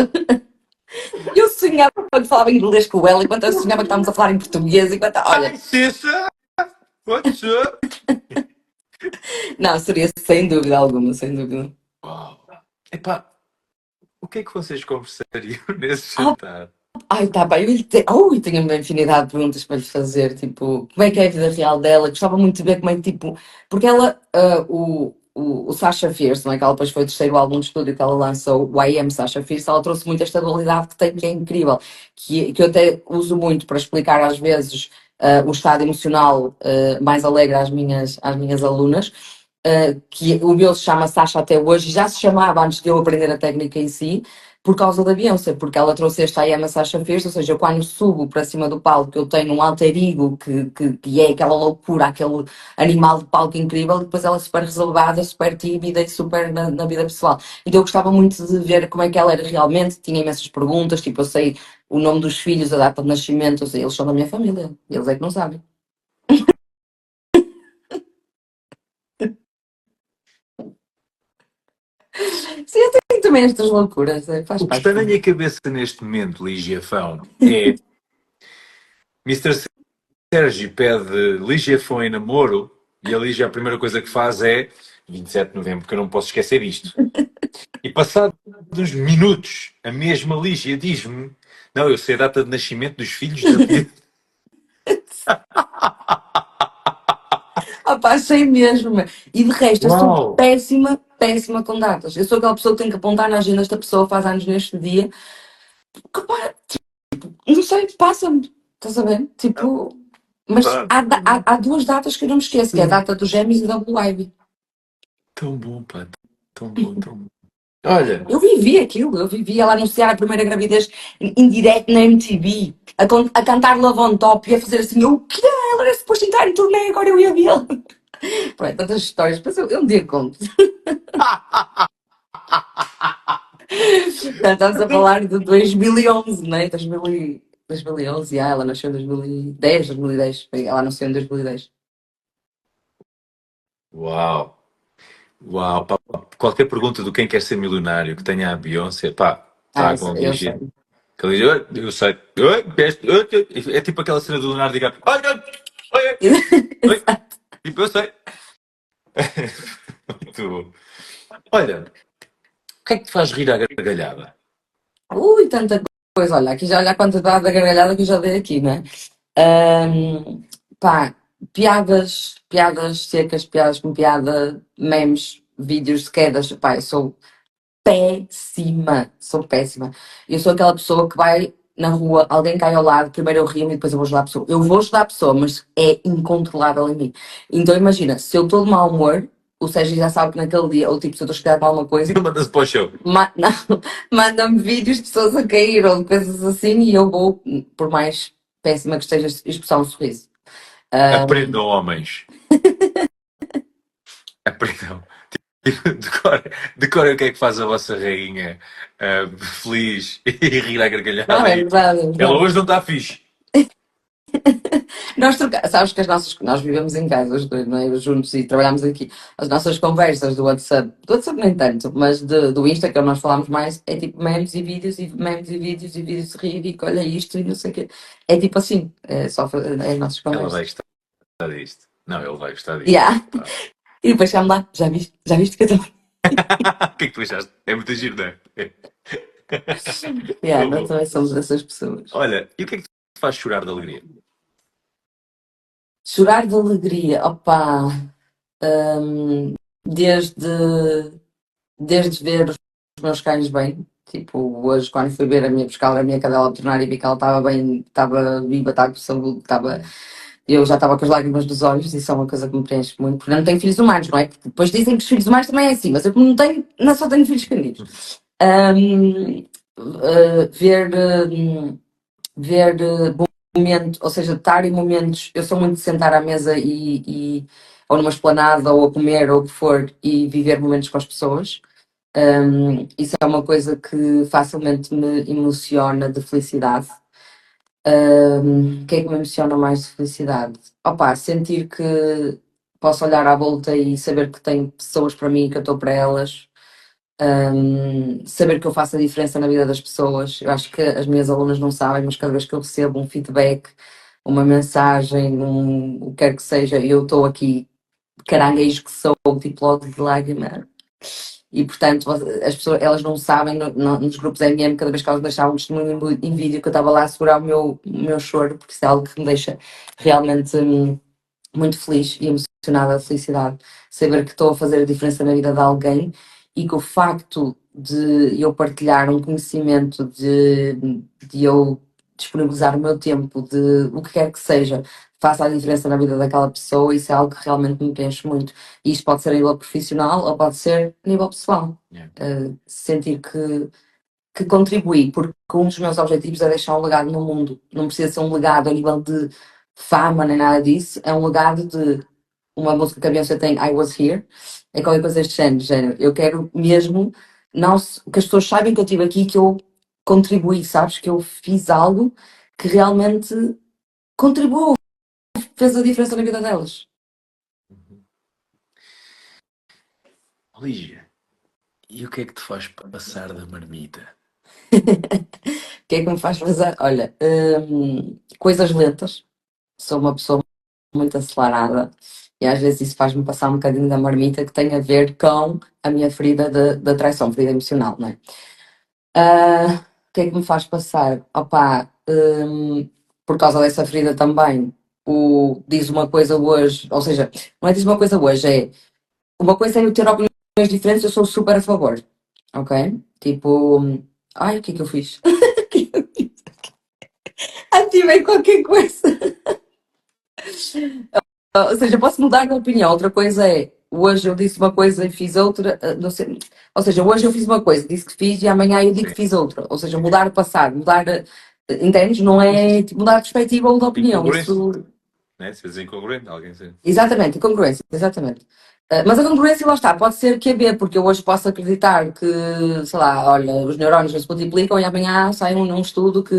Eu sonhava que falava inglês com ela, enquanto eu sonhava que estávamos a falar em português, enquanto, olha, Hi, sister! What's up? não, seria sem dúvida alguma, sem dúvida. Uau. Epá, o que é que vocês conversariam nesse Ah, jantar? ai, tá bem, eu tenho uma infinidade de perguntas para lhe fazer, tipo, como é que é a vida real dela? Gostava muito de ver como é que, tipo, porque ela, o Sasha Fierce, não é? Que ela depois foi o terceiro álbum de estúdio que ela lançou, o I Am Sasha Fierce, ela trouxe muito esta dualidade que tem, que é incrível, que eu até uso muito para explicar às vezes o estado emocional mais alegre às minhas alunas. Que o meu se chama Sasha até hoje, já se chamava antes de eu aprender a técnica em si, por causa da Beyoncé, porque ela trouxe esta I Am a Sasha Fierce, ou seja, eu quando subo para cima do palco, eu tenho um alter ego que é aquela loucura, aquele animal de palco incrível, e depois ela é super reservada, super tímida e super na vida pessoal. Então eu gostava muito de ver como é que ela era realmente, tinha imensas perguntas, tipo, eu sei o nome dos filhos, a data de nascimento, eu sei, eles são da minha família, eles é que não sabem. Sim, eu tenho também estas loucuras, faz O que parte. está na minha cabeça neste momento, Ligia Fão, é Mr. Sérgio pede Ligia Fão em namoro e a Ligia a primeira coisa que faz é 27 de novembro, que eu não posso esquecer isto. E passados uns minutos, a mesma Lígia diz-me: não, eu sei a data de nascimento dos filhos da minha. Ah, pá, sei mesmo. E de resto, eu sou Uau! péssima, péssima com datas. Eu sou aquela pessoa que tem que apontar na agenda, esta pessoa faz anos neste dia. Que, pá, não sei, passa-me. Estás a ver? Tipo, mas Pá, há duas datas que eu não me esqueço, que é a data dos Gêmeos e da Blue Ivy. tão bom, pá, tão bom, tão bom. Olha, Eu vivi aquilo, eu vivi ela a anunciar a primeira gravidez em direto na MTV, a cantar Love on Top e a fazer assim, o quê? Ela era suposto entrar em turnê, agora eu ia vê-la. Pronto, tantas histórias, mas eu um dia conto. Estamos a falar de 2011, não é? 2011, ela nasceu em 2010. Ela nasceu em 2010. uau, uau, pá, qualquer pergunta do quem quer ser milionário que tenha a Beyoncé, pá, Isso, tragam a eu sei. Lígia. Que a Lígia, "Oi, eu sei, oi, é tipo aquela cena do Leonardo DiCaprio, olha, oi, oi, Exato. tipo, eu sei. Muito bom. Olha, o que é que te faz rir à gargalhada? Ui, tanta coisa. Olha, aqui já olha a quantidade da gargalhada que eu já dei aqui, não é? Pá, piadas secas, piadas com piada, memes, vídeos de quedas. Pá, eu sou péssima, sou péssima. Eu sou aquela pessoa que vai na rua, alguém cai ao lado, primeiro eu rio e depois eu vou ajudar a pessoa. Eu vou ajudar a pessoa, mas é incontrolável em mim. Então imagina, se eu estou de mau humor, o Sérgio já sabe que naquele dia, ou tipo, se eu estou a chegar com alguma coisa, Manda-se para o show. não, manda-me vídeos de pessoas a cair ou de coisas assim e eu vou, por mais péssima que esteja a expressar um sorriso. Ah, Aprendam, homens. Aprendam. Tipo, decorem o que é que faz a vossa rainha feliz e rir à não, gargalhada. é E verdade, é ela verdade. hoje não está fixe. Sabes que nós vivemos em casa, os dois, não é? Juntos e trabalhamos aqui. As nossas conversas do WhatsApp nem tanto, mas do Insta, que é onde nós falamos mais, é tipo memes e vídeos, e memes e vídeos, e vídeos de rir, e que olha isto e não sei o quê. É tipo assim, é só é as nossas Ela vai conversas. gostar disto. Não, ele vai gostar disto. Yeah. Pá. E depois chamo lá, já viste que eu estou. O que é que tu achaste? É muito giro, não é? Yeah, Bom, nós bom. também somos essas pessoas. Olha, e o que é que te faz chorar de alegria? Chorar de alegria, opá, hum, desde, desde ver os meus cães bem. Tipo, hoje, quando fui ver a minha buscar a minha cadela veterinária e vi que ela estava bem, estava viva, estava com saúde, estava. Eu já estava com as lágrimas nos olhos, isso é uma coisa que me preenche muito, porque eu não tenho filhos humanos, não é? Porque depois dizem que os filhos humanos também é assim, mas eu como não tenho, não só tenho filhos caninos. Hum, ver, ver momento, ou seja, estar em momentos, eu sou muito de sentar à mesa ou numa esplanada ou a comer ou o que for e viver momentos com as pessoas. Isso é uma coisa que facilmente me emociona de felicidade. O que é que me emociona mais de felicidade? Opa, sentir que posso olhar à volta e saber que tenho pessoas para mim e que eu estou para elas. Saber que eu faço a diferença na vida das pessoas. Eu acho que as minhas alunas não sabem, mas cada vez que eu recebo um feedback, uma mensagem, o que quer que seja, eu estou aqui, caranguejo que sou, tipo logo de lágrima. E portanto, as pessoas, elas não sabem, nos grupos MM, cada vez que elas deixavam um testemunho em vídeo, que eu estava lá a segurar o meu choro, porque isso é algo que me deixa realmente muito feliz e emocionada de felicidade, saber que estou a fazer a diferença na vida de alguém e que o facto de eu partilhar um conhecimento, de eu disponibilizar o meu tempo, de o que quer que seja, faça a diferença na vida daquela pessoa, isso é algo que realmente me preenche muito. E isto pode ser a nível profissional ou pode ser a nível pessoal. Yeah. Sentir que contribuí, porque um dos meus objetivos é deixar um legado no mundo. Não precisa ser um legado a nível de fama nem nada disso, é um legado de uma música que a Beyoncé tem, I Was Here, é qualquer coisa deste género. Eu quero mesmo não, que as pessoas saibam que eu estive aqui, que eu contribuí, sabes? Que eu fiz algo que realmente contribuiu, fez a diferença na vida delas. Lígia, e o que é que te faz passar da marmita? O que é que me faz fazer? Olha, coisas lentas. Sou uma pessoa muito acelerada e às vezes isso faz-me passar um bocadinho da marmita que tem a ver com a minha ferida da traição, ferida emocional, não é? O que é que me faz passar? Opa, por causa dessa ferida também, diz uma coisa hoje, ou seja, não é diz uma coisa hoje, é uma coisa é eu ter opiniões diferentes, eu sou super a favor, ok? Tipo, ai, o que é que eu fiz? Ativei qualquer coisa. Ou seja, posso mudar de opinião. Outra coisa é, hoje eu disse uma coisa e fiz outra. Não sei. Ou seja, hoje eu fiz uma coisa, disse que fiz e amanhã eu digo Sim. que fiz outra. Ou seja, mudar o passado, mudar. Entendes? Não é tipo, mudar a perspectiva ou de opinião. Incongruência, Isso. né? Se vezes incongruente, alguém sim. Exatamente, incongruência, exatamente. Mas a congruência lá está, pode ser que QB, porque eu hoje posso acreditar que, sei lá, olha, os neurónios não se multiplicam e amanhã sai num estudo que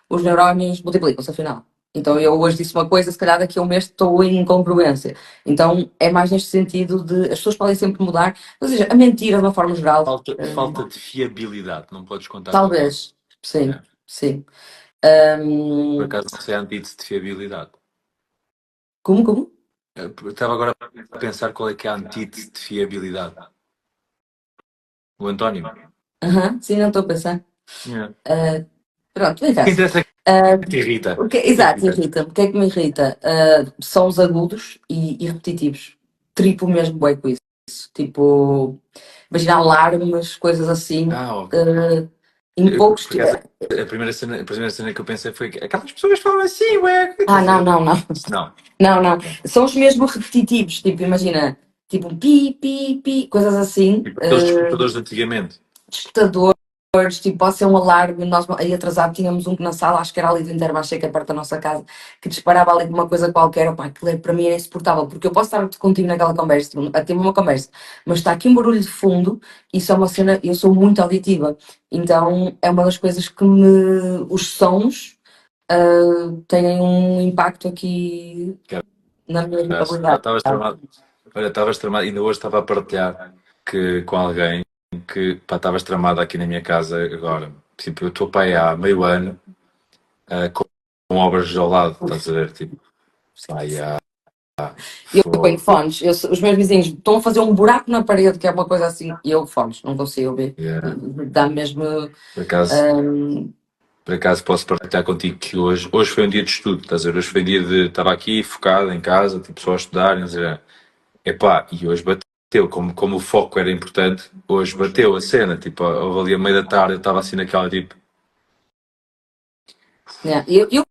os neurónios multiplicam-se afinal. Então eu hoje disse uma coisa, se calhar daqui a um mês estou em incongruência. Então é mais neste sentido de as pessoas podem sempre mudar, ou seja, a mentira de uma forma geral. Falta de fiabilidade, não podes contar com alguém. Talvez, sim, É. sim. Por acaso não sei a antítese de fiabilidade. Como? Eu estava agora a pensar qual é que é a antítese de fiabilidade. O António. Sim, não estou a pensar. Yeah. Pronto, O que interessa. interessa é que te irrita. Exato, irrita-me. O que é que me irrita? São os agudos e repetitivos. Triplo mesmo bué com isso. Tipo, imagina alarmes, coisas assim. Ok. Em poucos. Por acaso, a primeira cena que eu pensei foi que aquelas pessoas falam assim, ué. Não, não, não. Não. Não. São os mesmo repetitivos. Tipo, imagina, tipo pi, pi, pi, coisas assim. Tipo aqueles despertadores de antigamente. Despertadores, tipo, pode ser um alarme. Nós aí atrasado tínhamos um que na sala, acho que era ali do Intermarché, que é perto da nossa casa, que disparava ali com uma coisa qualquer. Opá, aquilo para mim é insuportável, porque eu posso estar contigo naquela conversa, a ter uma conversa, mas está aqui um barulho de fundo, isso é uma cena, eu sou muito auditiva, então é uma das coisas que me. Os sons têm um impacto aqui na minha irritabilidade. Estavas tramado. Olha, estavas tramado. Ainda hoje estava a partilhar com alguém que pá, estavas tramado aqui na minha casa agora. Tipo, eu estou pai há meio ano com obras ao lado, estás a ver? Tipo, ai, Eu ponho fones, os meus vizinhos estão a fazer um buraco na parede, que é uma coisa assim, e eu fones, não consigo ouvir. yeah. Dá mesmo. Por acaso, hum, por acaso posso partilhar contigo que hoje foi um dia de estudo, estás a ver? Hoje foi um dia de. Estava aqui focado em casa, tipo, só a estudar, e dizer, epá, e hoje bateu, como o foco era importante, hoje bateu a cena, tipo, houve ali a meia da tarde, eu estava assim naquela, tipo, yeah. Eu,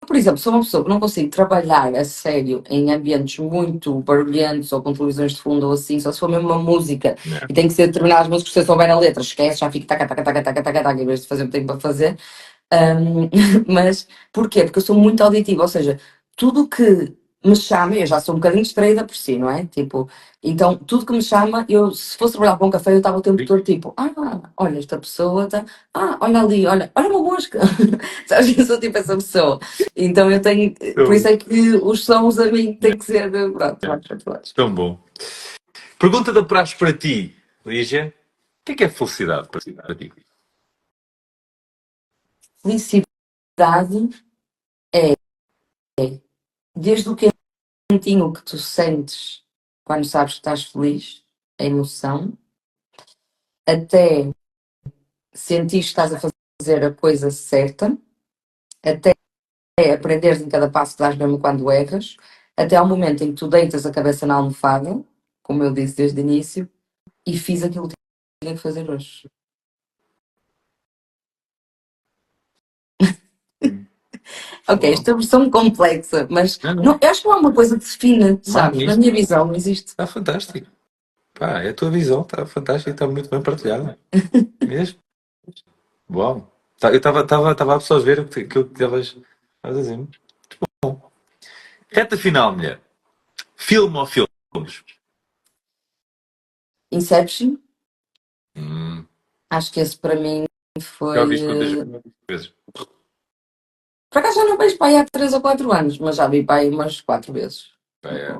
por exemplo, sou uma pessoa que não consigo trabalhar a sério em ambientes muito barulhentos ou com televisões de fundo ou assim, só se for mesmo uma música né? e tem que ser determinadas músicas, se eu souber a letra, esquece, já fico taca, taca, taca, taca, taca, taca, em vez de fazer o que tenho para fazer. Um, mas porquê? Porque eu sou muito auditiva, ou seja, tudo que me chama, eu já sou um bocadinho distraída por si, não é? Tipo, então tudo que me chama, eu se fosse trabalhar para um café, eu estava o tempo todo tipo, olha, esta pessoa está, olha ali, olha uma mosca, sabes? Eu sou tipo essa pessoa. Então eu tenho, por isso Tão, é que os sons a mim têm que ser, pronto, mais controlados. tão bom. Pergunta da praxe para ti, Lígia. O que é felicidade para ti? Felicidade é desde o quentinho que tu sentes quando sabes que estás feliz, a emoção, até sentir que estás a fazer a coisa certa, até aprenderes em cada passo que dás mesmo quando erras, até ao momento em que tu deitas a cabeça na almofada, como eu disse desde o início, e fiz aquilo que tinha que fazer hoje. Ok, Uau. esta é versão complexa, mas Não, não, não. eu acho que não é uma coisa que define, sabes? Na minha Magnífico. visão, não existe. Está fantástico. Pá, é a tua visão, está fantástica e está muito bem partilhada. Mesmo. Uau. Eu estava a absorver aquilo que estavas a dizer. Reta final, mulher. Filme ou filmes? Inception, Hum, acho que esse para mim já foi. viste quantas vezes? Por acaso já não vejo para aí há 3 ou 4 anos, mas já vi para aí umas 4 vezes. Pá, é.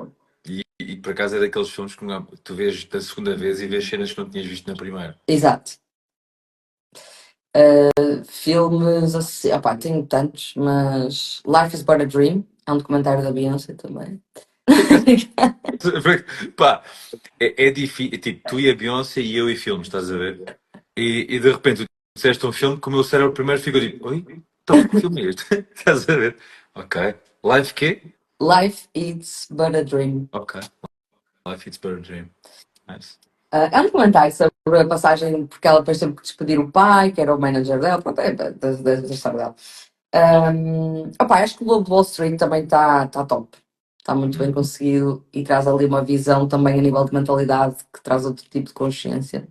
E por acaso é daqueles filmes que tu vês da segunda vez e vês cenas que não tinhas visto na primeira. Exato. Filmes assim, opá, tenho tantos, mas Life is But a Dream é um documentário da Beyoncé também. Pá, é difícil. Tipo, tu e a Beyoncé e eu e filmes, estás a ver? E de repente tu disseste um filme que o meu cérebro primeiro ficou tipo, oi? Então, que filme é este? Estás a ver? Ok. Life quê? Life is But a Dream. Ok. Life It's Better Dream. Nice. É um documentário sobre a passagem, porque ela depois teve que despedir o pai, que era o manager dela, pronto, é da história dela. Opá, acho que o Lobo de Wall Street também está top. Está muito bem conseguido e traz ali uma visão também a nível de mentalidade que traz outro tipo de consciência.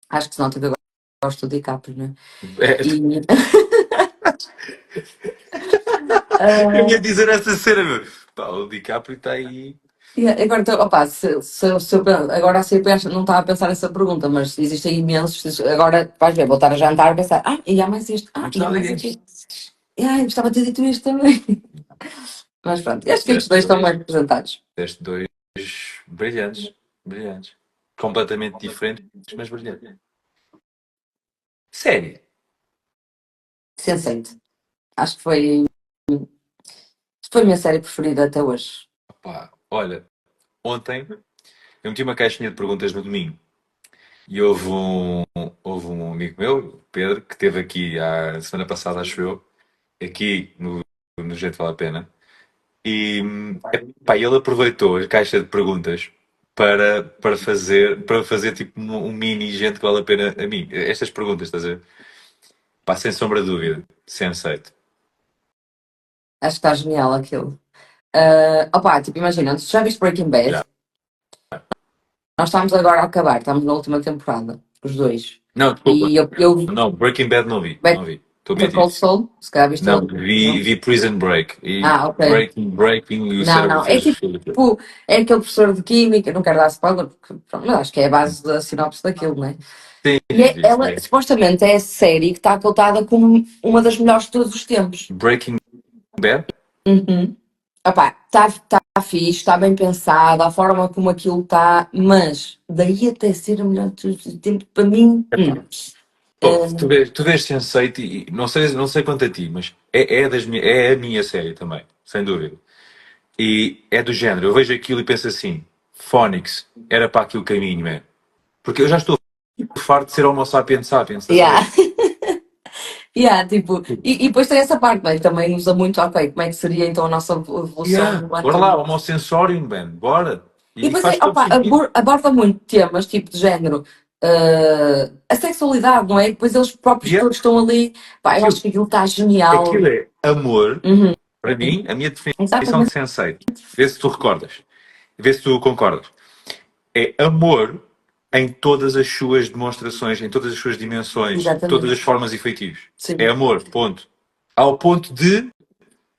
Acho que se nota que eu gosto do DiCaprio, né? É, E, eu ia ah, dizer essa cena, meu. Pá, o DiCaprio está aí. e agora, opa, agora assim, não estava a pensar nessa pergunta, mas existem imensos. Agora vais ver, voltar a jantar e pensar, e há mais este, Não e há está mais ali. aqui. Eu gostava de ter dito isto também. Mas pronto, acho que estes Deste dois estão dois. bem representados. Deste dois brilhantes. Brilhantes. Completamente diferentes, mas brilhantes. Sério. Sense8. Acho que foi a minha série preferida até hoje. Pá, olha, ontem eu meti uma caixinha de perguntas no domingo e houve um amigo meu, o Pedro, que esteve aqui a semana passada, acho eu, aqui no Gente Vale a Pena. E epá, ele aproveitou a caixa de perguntas para fazer tipo um mini Gente que vale a pena a mim. Estas perguntas, estás a ver? Pá, sem sombra de dúvida, Sense8. Acho que está genial aquilo. Opa, tipo, imagina, tu já viste Breaking Bad? Já. Nós estamos agora a acabar, estamos na última temporada, os dois. Não, desculpa. E eu Não, Breaking Bad não vi. Não vi. Estou a Better Call mentir. Saul, se calhar viste Não, ele. Não? vi Prison Break. E Ah, ok. Breaking e o Não, cérebro não. É fez. tipo, é aquele professor de química, não quero dar spoiler, porque pronto, mas acho que é a base da sinopse daquilo, não é? Sim, E ela, sim. supostamente, é a série que está cotada como uma das melhores de todos os tempos. Breaking Bad? Uhum. Opá, está fixe, está bem pensado, a forma como aquilo está, mas daí até ser a melhor de todos os tempos, para mim, Pô, tu vês Sense8 e não sei quanto a ti, mas é a minha série também, sem dúvida. E é do género, eu vejo aquilo e penso assim, Phonics, era para aquele caminho, man. Porque eu já estou farto de ser Homo sapiens sapiens, estás a yeah. ver? Yeah, tipo, e depois tem essa parte, bem, também usa muito, ok, como é que seria então a nossa evolução Yeah, bora lá, enquanto. Homo sensorium, man, bora. E E depois é, faz todo opa, sentido. aborda muito temas, tipo de género, a sexualidade, não é? E depois eles próprios Yeah, todos estão ali, pá, eu acho aquilo, que aquilo está genial. aquilo é amor, Uhum, para mim, a minha definição de exatamente, Sense8. Vê se tu recordas, vê se tu concordas. É amor em todas as suas demonstrações, em todas as suas dimensões, todas exatamente, as formas e feitios. É sim, amor, ponto. Ao ponto de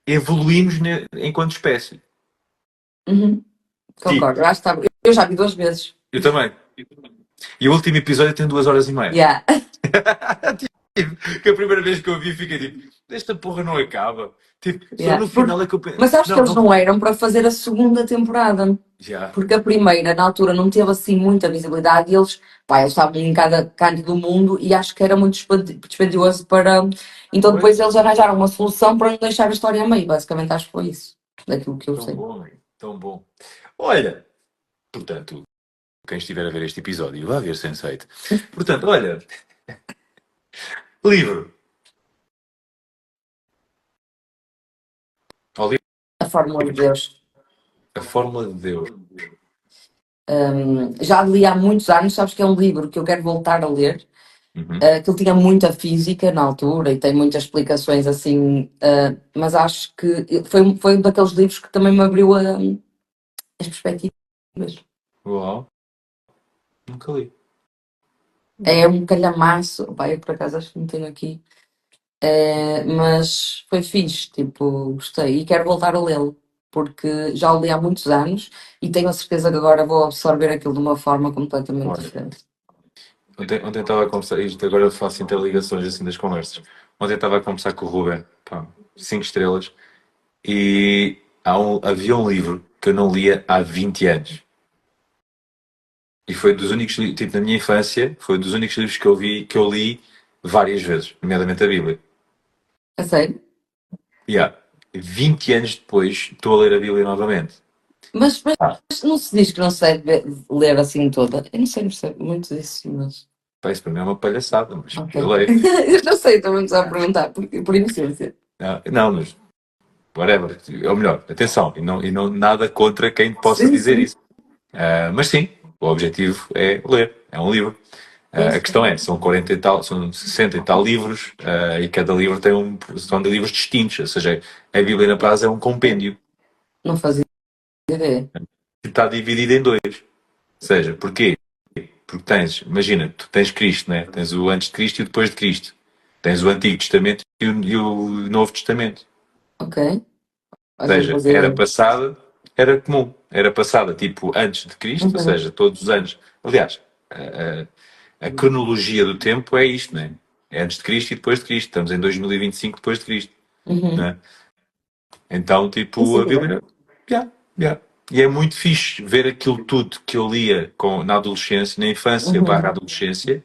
evoluirmos enquanto espécie. uhum, Tipo, concordo, eu acho que eu já vi 2 vezes, eu também. E o último episódio tem 2 horas e meia. yeah. Tipo, que a primeira vez que eu vi fiquei tipo, esta porra não acaba. Tipo, só Yeah. no final é que eu penso. Mas sabes que Não, eles não. não eram para fazer a segunda temporada. Já. Porque a primeira, na altura, não teve assim muita visibilidade e eles, pá, eles estavam em cada canto do mundo e acho que era muito dispendioso para. Então depois Pois. eles arranjaram uma solução para não deixar a história a meio. Basicamente acho que foi isso. Daquilo que eu Tão sei. bom, hein? Tão bom. Olha, portanto, quem estiver a ver este episódio, vá ver Sense8. Portanto, olha, livro. Ao livro, A Fórmula de Deus. A Fórmula de Deus. Já li há muitos anos, sabes que é um livro que eu quero voltar a ler. Uhum. Que ele tinha muita física na altura e tem muitas explicações assim, mas acho que foi um daqueles livros que também me abriu as perspectivas. Uau, nunca li. É um calhamaço, pá, eu por acaso acho que não tenho aqui, mas foi fixe, tipo, gostei e quero voltar a lê-lo, porque já o li há muitos anos e tenho a certeza que agora vou absorver aquilo de uma forma completamente Olha, diferente. ontem estava a conversar, isto agora eu faço interligações assim das conversas. Ontem estava a conversar com o Ruben, pá, 5 estrelas, e havia um livro que eu não lia há 20 anos. E foi dos únicos, tipo, na minha infância, foi dos únicos livros que eu li várias vezes, nomeadamente a Bíblia. A sério? Yeah. 20 anos depois, estou a ler a Bíblia novamente. Mas não se diz que não se deve ler assim toda. Eu não sei, não percebo muito disso, mas. Pá, isso para mim é uma palhaçada, mas Ok. eu leio. Eu não sei, estou-me só a perguntar, por inocência. Não, mas whatever. É o melhor, atenção, e não nada contra quem possa Sim, dizer sim, isso. Mas sim, o objetivo é ler, é um livro. sim, A questão é, são 40 e tal, são 60 e tal livros, e cada livro são de livros distintos, ou seja, a Bíblia na Paz é um compêndio não fazia ideia. que está dividido em dois. Ou seja, porquê? Porque imagina, tu tens Cristo, né? Tens o antes de Cristo e o depois de Cristo. Tens o Antigo Testamento e o Novo Testamento. Ok, Ou olha, não seja, fazia ideia. era comum, era passada tipo antes de Cristo, ou Uhum, seja, todos os anos. Aliás, a cronologia do tempo é isto, né? É antes de Cristo e depois de Cristo. Estamos em 2025 depois de Cristo, uhum. né? Então, Não tipo, a sabia. Bíblia, yeah, yeah. E é muito fixe ver aquilo tudo que eu lia na adolescência, na infância barra Uhum. adolescência,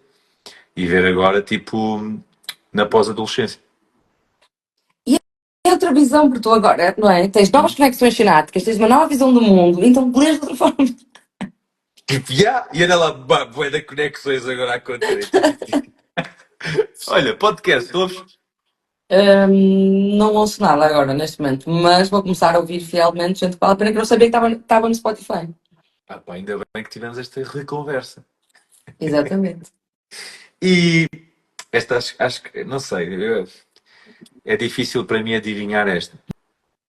e ver agora, tipo, na pós-adolescência. E é outra visão, porque tu agora, não é? Tens novas conexões sinápticas, tens uma nova visão do mundo, então lês de outra forma. Tipo, yeah, e olha lá, bué de conexões agora a acontecer. Tipo, olha, podcast, ouves? Não ouço nada agora, neste momento, mas vou começar a ouvir fielmente gente que vale a pena que eu não sabia que estava no Spotify. Ah, pá, ainda bem que tivemos esta reconversa. Exatamente. E esta, acho que, não sei, é difícil para mim adivinhar esta.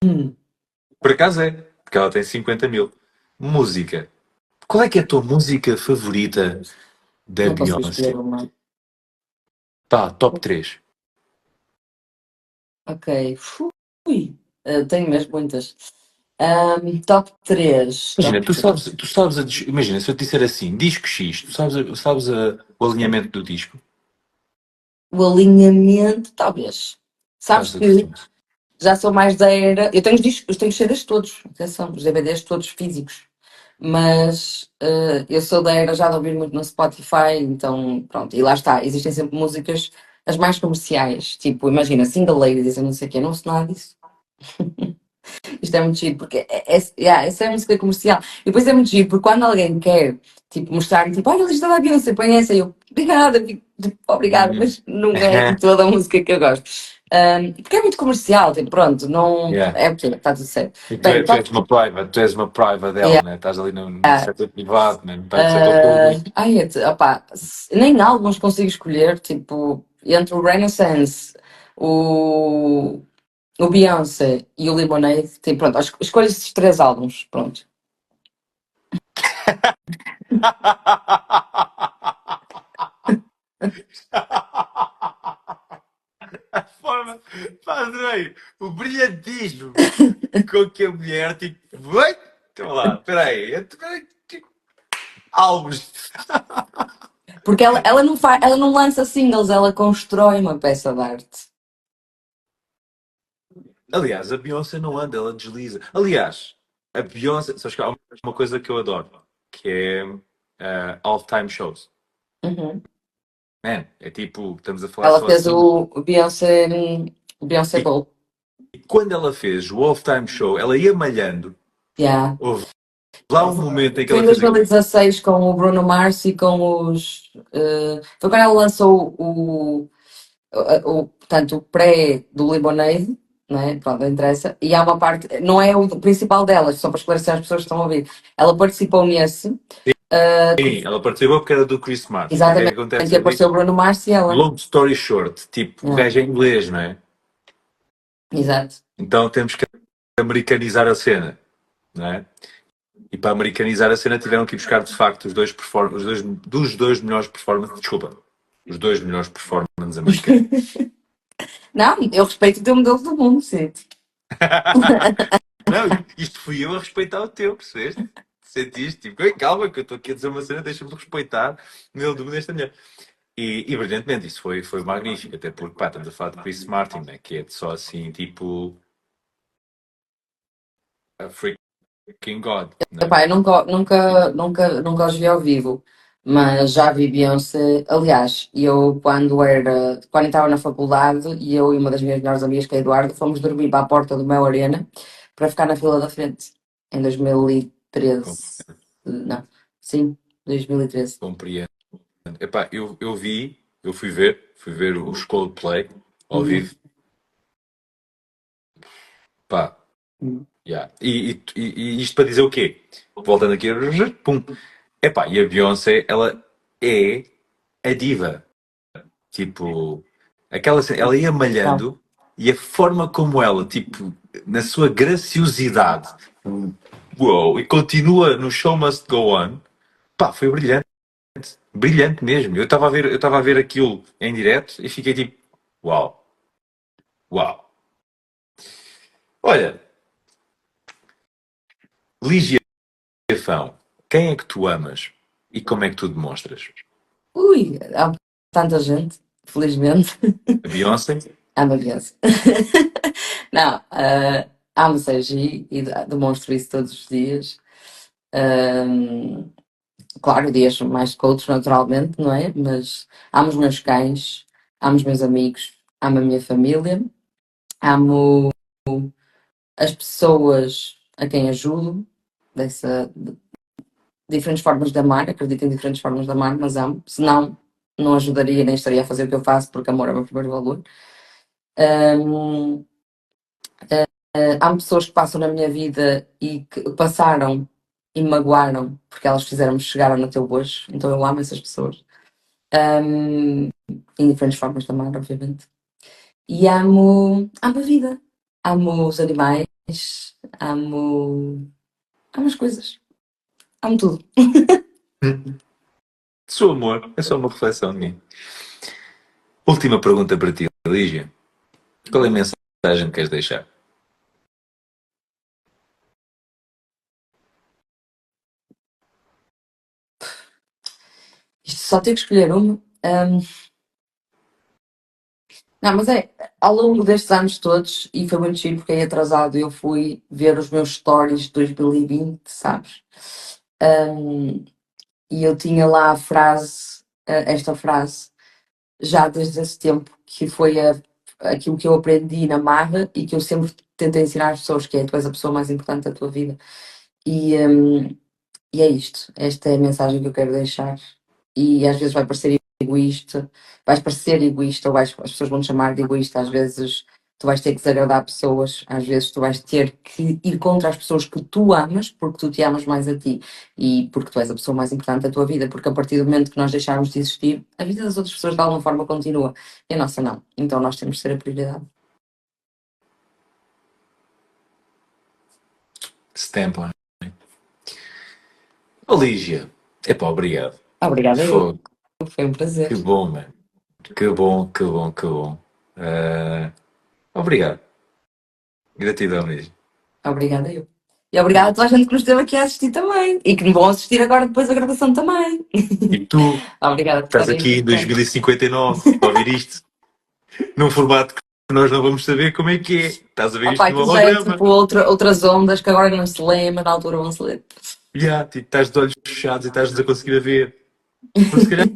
Hum, Por acaso é, porque ela tem 50 mil. Música. Qual é que é a tua música favorita da não consigo escolher Beyoncé? uma. Tá, top 3. Ok. Fui. Tenho mesmo muitas. Top 3. Imagina, Top 3. imagina, se eu te disser assim, disco X, o alinhamento do disco? O alinhamento, talvez. Sabes Sabes o que que já sou mais da era. Eu tenho os discos, eu tenho os CDs todos, atenção, os DVDs todos físicos. Mas eu sou da era já de ouvir muito no Spotify, então pronto, e lá está, existem sempre músicas as mais comerciais, tipo, imagina, Single Ladies, eu não sei o quê, não ouço nada disso. Isto é muito giro, porque essa é a música comercial. E depois é muito giro, porque quando alguém quer, tipo, mostrar, tipo, olha a lista da Beyoncé, põe essa, e eu, obrigada, fico, tipo, obrigada, Hum. mas não é de toda a música que eu gosto. Porque é muito comercial, tipo, pronto, não, Yeah. é o quê, está tudo certo. E Bem, top, tu és uma private dela, yeah, né? Estás ali no setor privado, né? Está no setor uh, público. ai, opá, nem álbuns consigo escolher, tipo, entre o Renaissance, o, o Beyoncé e o Lemonade, tipo, pronto, escolho esses três álbuns, pronto. A forma, pá, adorei o brilhantismo com que a mulher, tipo, oi, estou lá, espera aí, tipo, álbuns. Porque ela não faz, ela não lança singles, ela constrói uma peça de arte. Aliás, a Beyoncé não anda, ela desliza. Aliás, a Beyoncé, sabes que há uma coisa que eu adoro, que é halftime shows. Uhum. Man, é tipo, estamos a falar Ela só fez assim. o Beyoncé E Bowl. quando ela fez o halftime show, ela ia malhando. Yeah. Houve lá um momento em que Foi ela em fez aquilo. 2016 com o Bruno Mars e com os. Foi quando ela lançou portanto, o pré do Lemonade, não é? Pronto, não interessa. E há uma parte, não é o principal delas, só para esclarecer as pessoas que estão a ouvir. Ela participou nesse, Sim, ela participou porque era do Chris Martin. O que é que exatamente, acontece que ali? apareceu o Bruno Mars e ela. Long story short, tipo, o Yeah. gajo é inglês, não é? Exato. Então temos que americanizar a cena, não é? E para americanizar a cena tiveram que ir buscar de facto dos dois melhores performances, desculpa, os dois melhores performances americanos. Não, eu respeito o teu modelo do mundo, sim. Não, isto fui eu a respeitar o teu, percebeste? Sentiste? Tipo, "Ei, calma, que eu estou aqui a dizer uma cena, deixa-me respeitar o meu dúvida desta mulher." E brilhantemente, isso foi magnífico, até porque, pá, estamos a falar de Chris Martin, né, que é só assim, tipo, a freaking God, né? Epá, eu nunca os vi ao vivo, mas já vi Beyoncé. Aliás, quando estava na faculdade, e eu e uma das minhas melhores amigas, que é a Eduardo, fomos dormir para a porta do Mel Arena para ficar na fila da frente, em 2013. Não, sim, 2013. Compreendo. Epá, eu fui ver os Coldplay ao Uhum. vivo, pá, Uhum. yeah. E isto para dizer o quê? Voltando aqui, pum. Epá, e a Beyoncé, ela é a diva. Tipo, ela ia Não. malhando e a forma como ela, tipo, na sua graciosidade, uou, e continua no Show Must Go On, pá, foi brilhante, brilhante mesmo. Eu estava a ver aquilo em direto e fiquei tipo, uau, uau. Olha, Lígia Fão, quem é que tu amas e como é que tu demonstras? Ui, há tanta gente, felizmente. A Beyoncé? Amo a Beyoncé. Não, amo Sergi e demonstro isso todos os dias. Ahm, claro, dias mais que outros, naturalmente, não é? Mas amo os meus cães, amo os meus amigos, amo a minha família, amo as pessoas a quem ajudo, de diferentes formas de amar, acredito em diferentes formas de amar, mas amo. Senão, não ajudaria nem estaria a fazer o que eu faço, porque amor é o meu primeiro valor. Ahm, há pessoas que passam na minha vida e que passaram e me magoaram porque elas fizeram-me chegar no teu hoje, então eu amo essas pessoas. Ahm, em diferentes formas de amar, obviamente. E amo a vida, amo os animais, amo as coisas, amo tudo. Sou amor, é só uma reflexão de mim. Última pergunta para ti, Lígia. Qual é a mensagem que queres deixar? Isto só tenho que escolher uma. Não, mas é, ao longo destes anos todos, e foi muito giro porque aí atrasado eu fui ver os meus stories de 2020, sabes? Um, e eu tinha lá a frase, esta frase, já desde esse tempo, que foi aquilo que eu aprendi na Marra e que eu sempre tentei ensinar às pessoas, que é tu és a pessoa mais importante da tua vida. E, e é isto, esta é a mensagem que eu quero deixar. E às vezes vai parecer egoísta, vais parecer egoísta, ou as pessoas vão te chamar de egoísta, às vezes tu vais ter que desagradar pessoas, às vezes tu vais ter que ir contra as pessoas que tu amas, porque tu te amas mais a ti e porque tu és a pessoa mais importante da tua vida, porque a partir do momento que nós deixarmos de existir, a vida das outras pessoas de alguma forma continua, e a nossa não. Então nós temos de ser a prioridade. Stamp. Ô, Lígia. Epá, obrigado. Obrigada, eu. Fogo. Foi um prazer. Que bom, mano. Que bom, que bom, que bom. Obrigado. Gratidão, Lígia. Obrigada, eu. E obrigada a toda a gente que nos esteve aqui a assistir também. E que me vão assistir agora depois da gravação também. E tu, Obrigada por estás estarem aqui em aqui. 2059 a ouvir isto, num formato que nós não vamos saber como é que é. Estás a ver isto Opa, no aquilo já é holograma. tipo outras ondas que agora não se lê, mas na altura vão se ler. Yeah, tipo, estás de olhos fechados e estás a conseguir a ver. Porque se calhar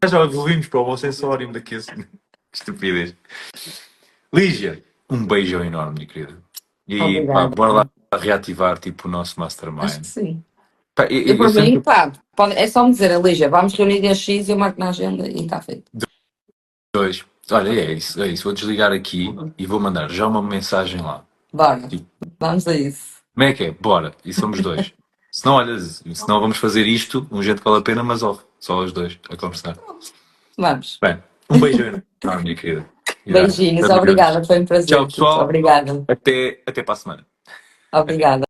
já evoluímos para o homosensório daqui a... Que estupidez. Lígia, um beijão enorme, minha querida. E pá, Obrigada. bora lá reativar tipo o nosso Acho que mastermind. sim. Pá, Eu eu por mim, sempre pá, é só me dizer, Lígia, vamos reunir dia X, eu marco na agenda e está feito. dois. Olha, é isso, é isso. Vou desligar aqui e vou mandar já uma mensagem lá. Bora, Tipo, vamos a isso. como é que é? Bora. E somos dois. Se não, olha, se não vamos fazer isto, um jeito que vale a pena, mas ó, só os dois a conversar. Vamos. Bem, um beijão enorme, minha querida. Beijinhos, Adeus. obrigada, foi um prazer. Tchau, pessoal. Obrigada. Até para a semana. Obrigada.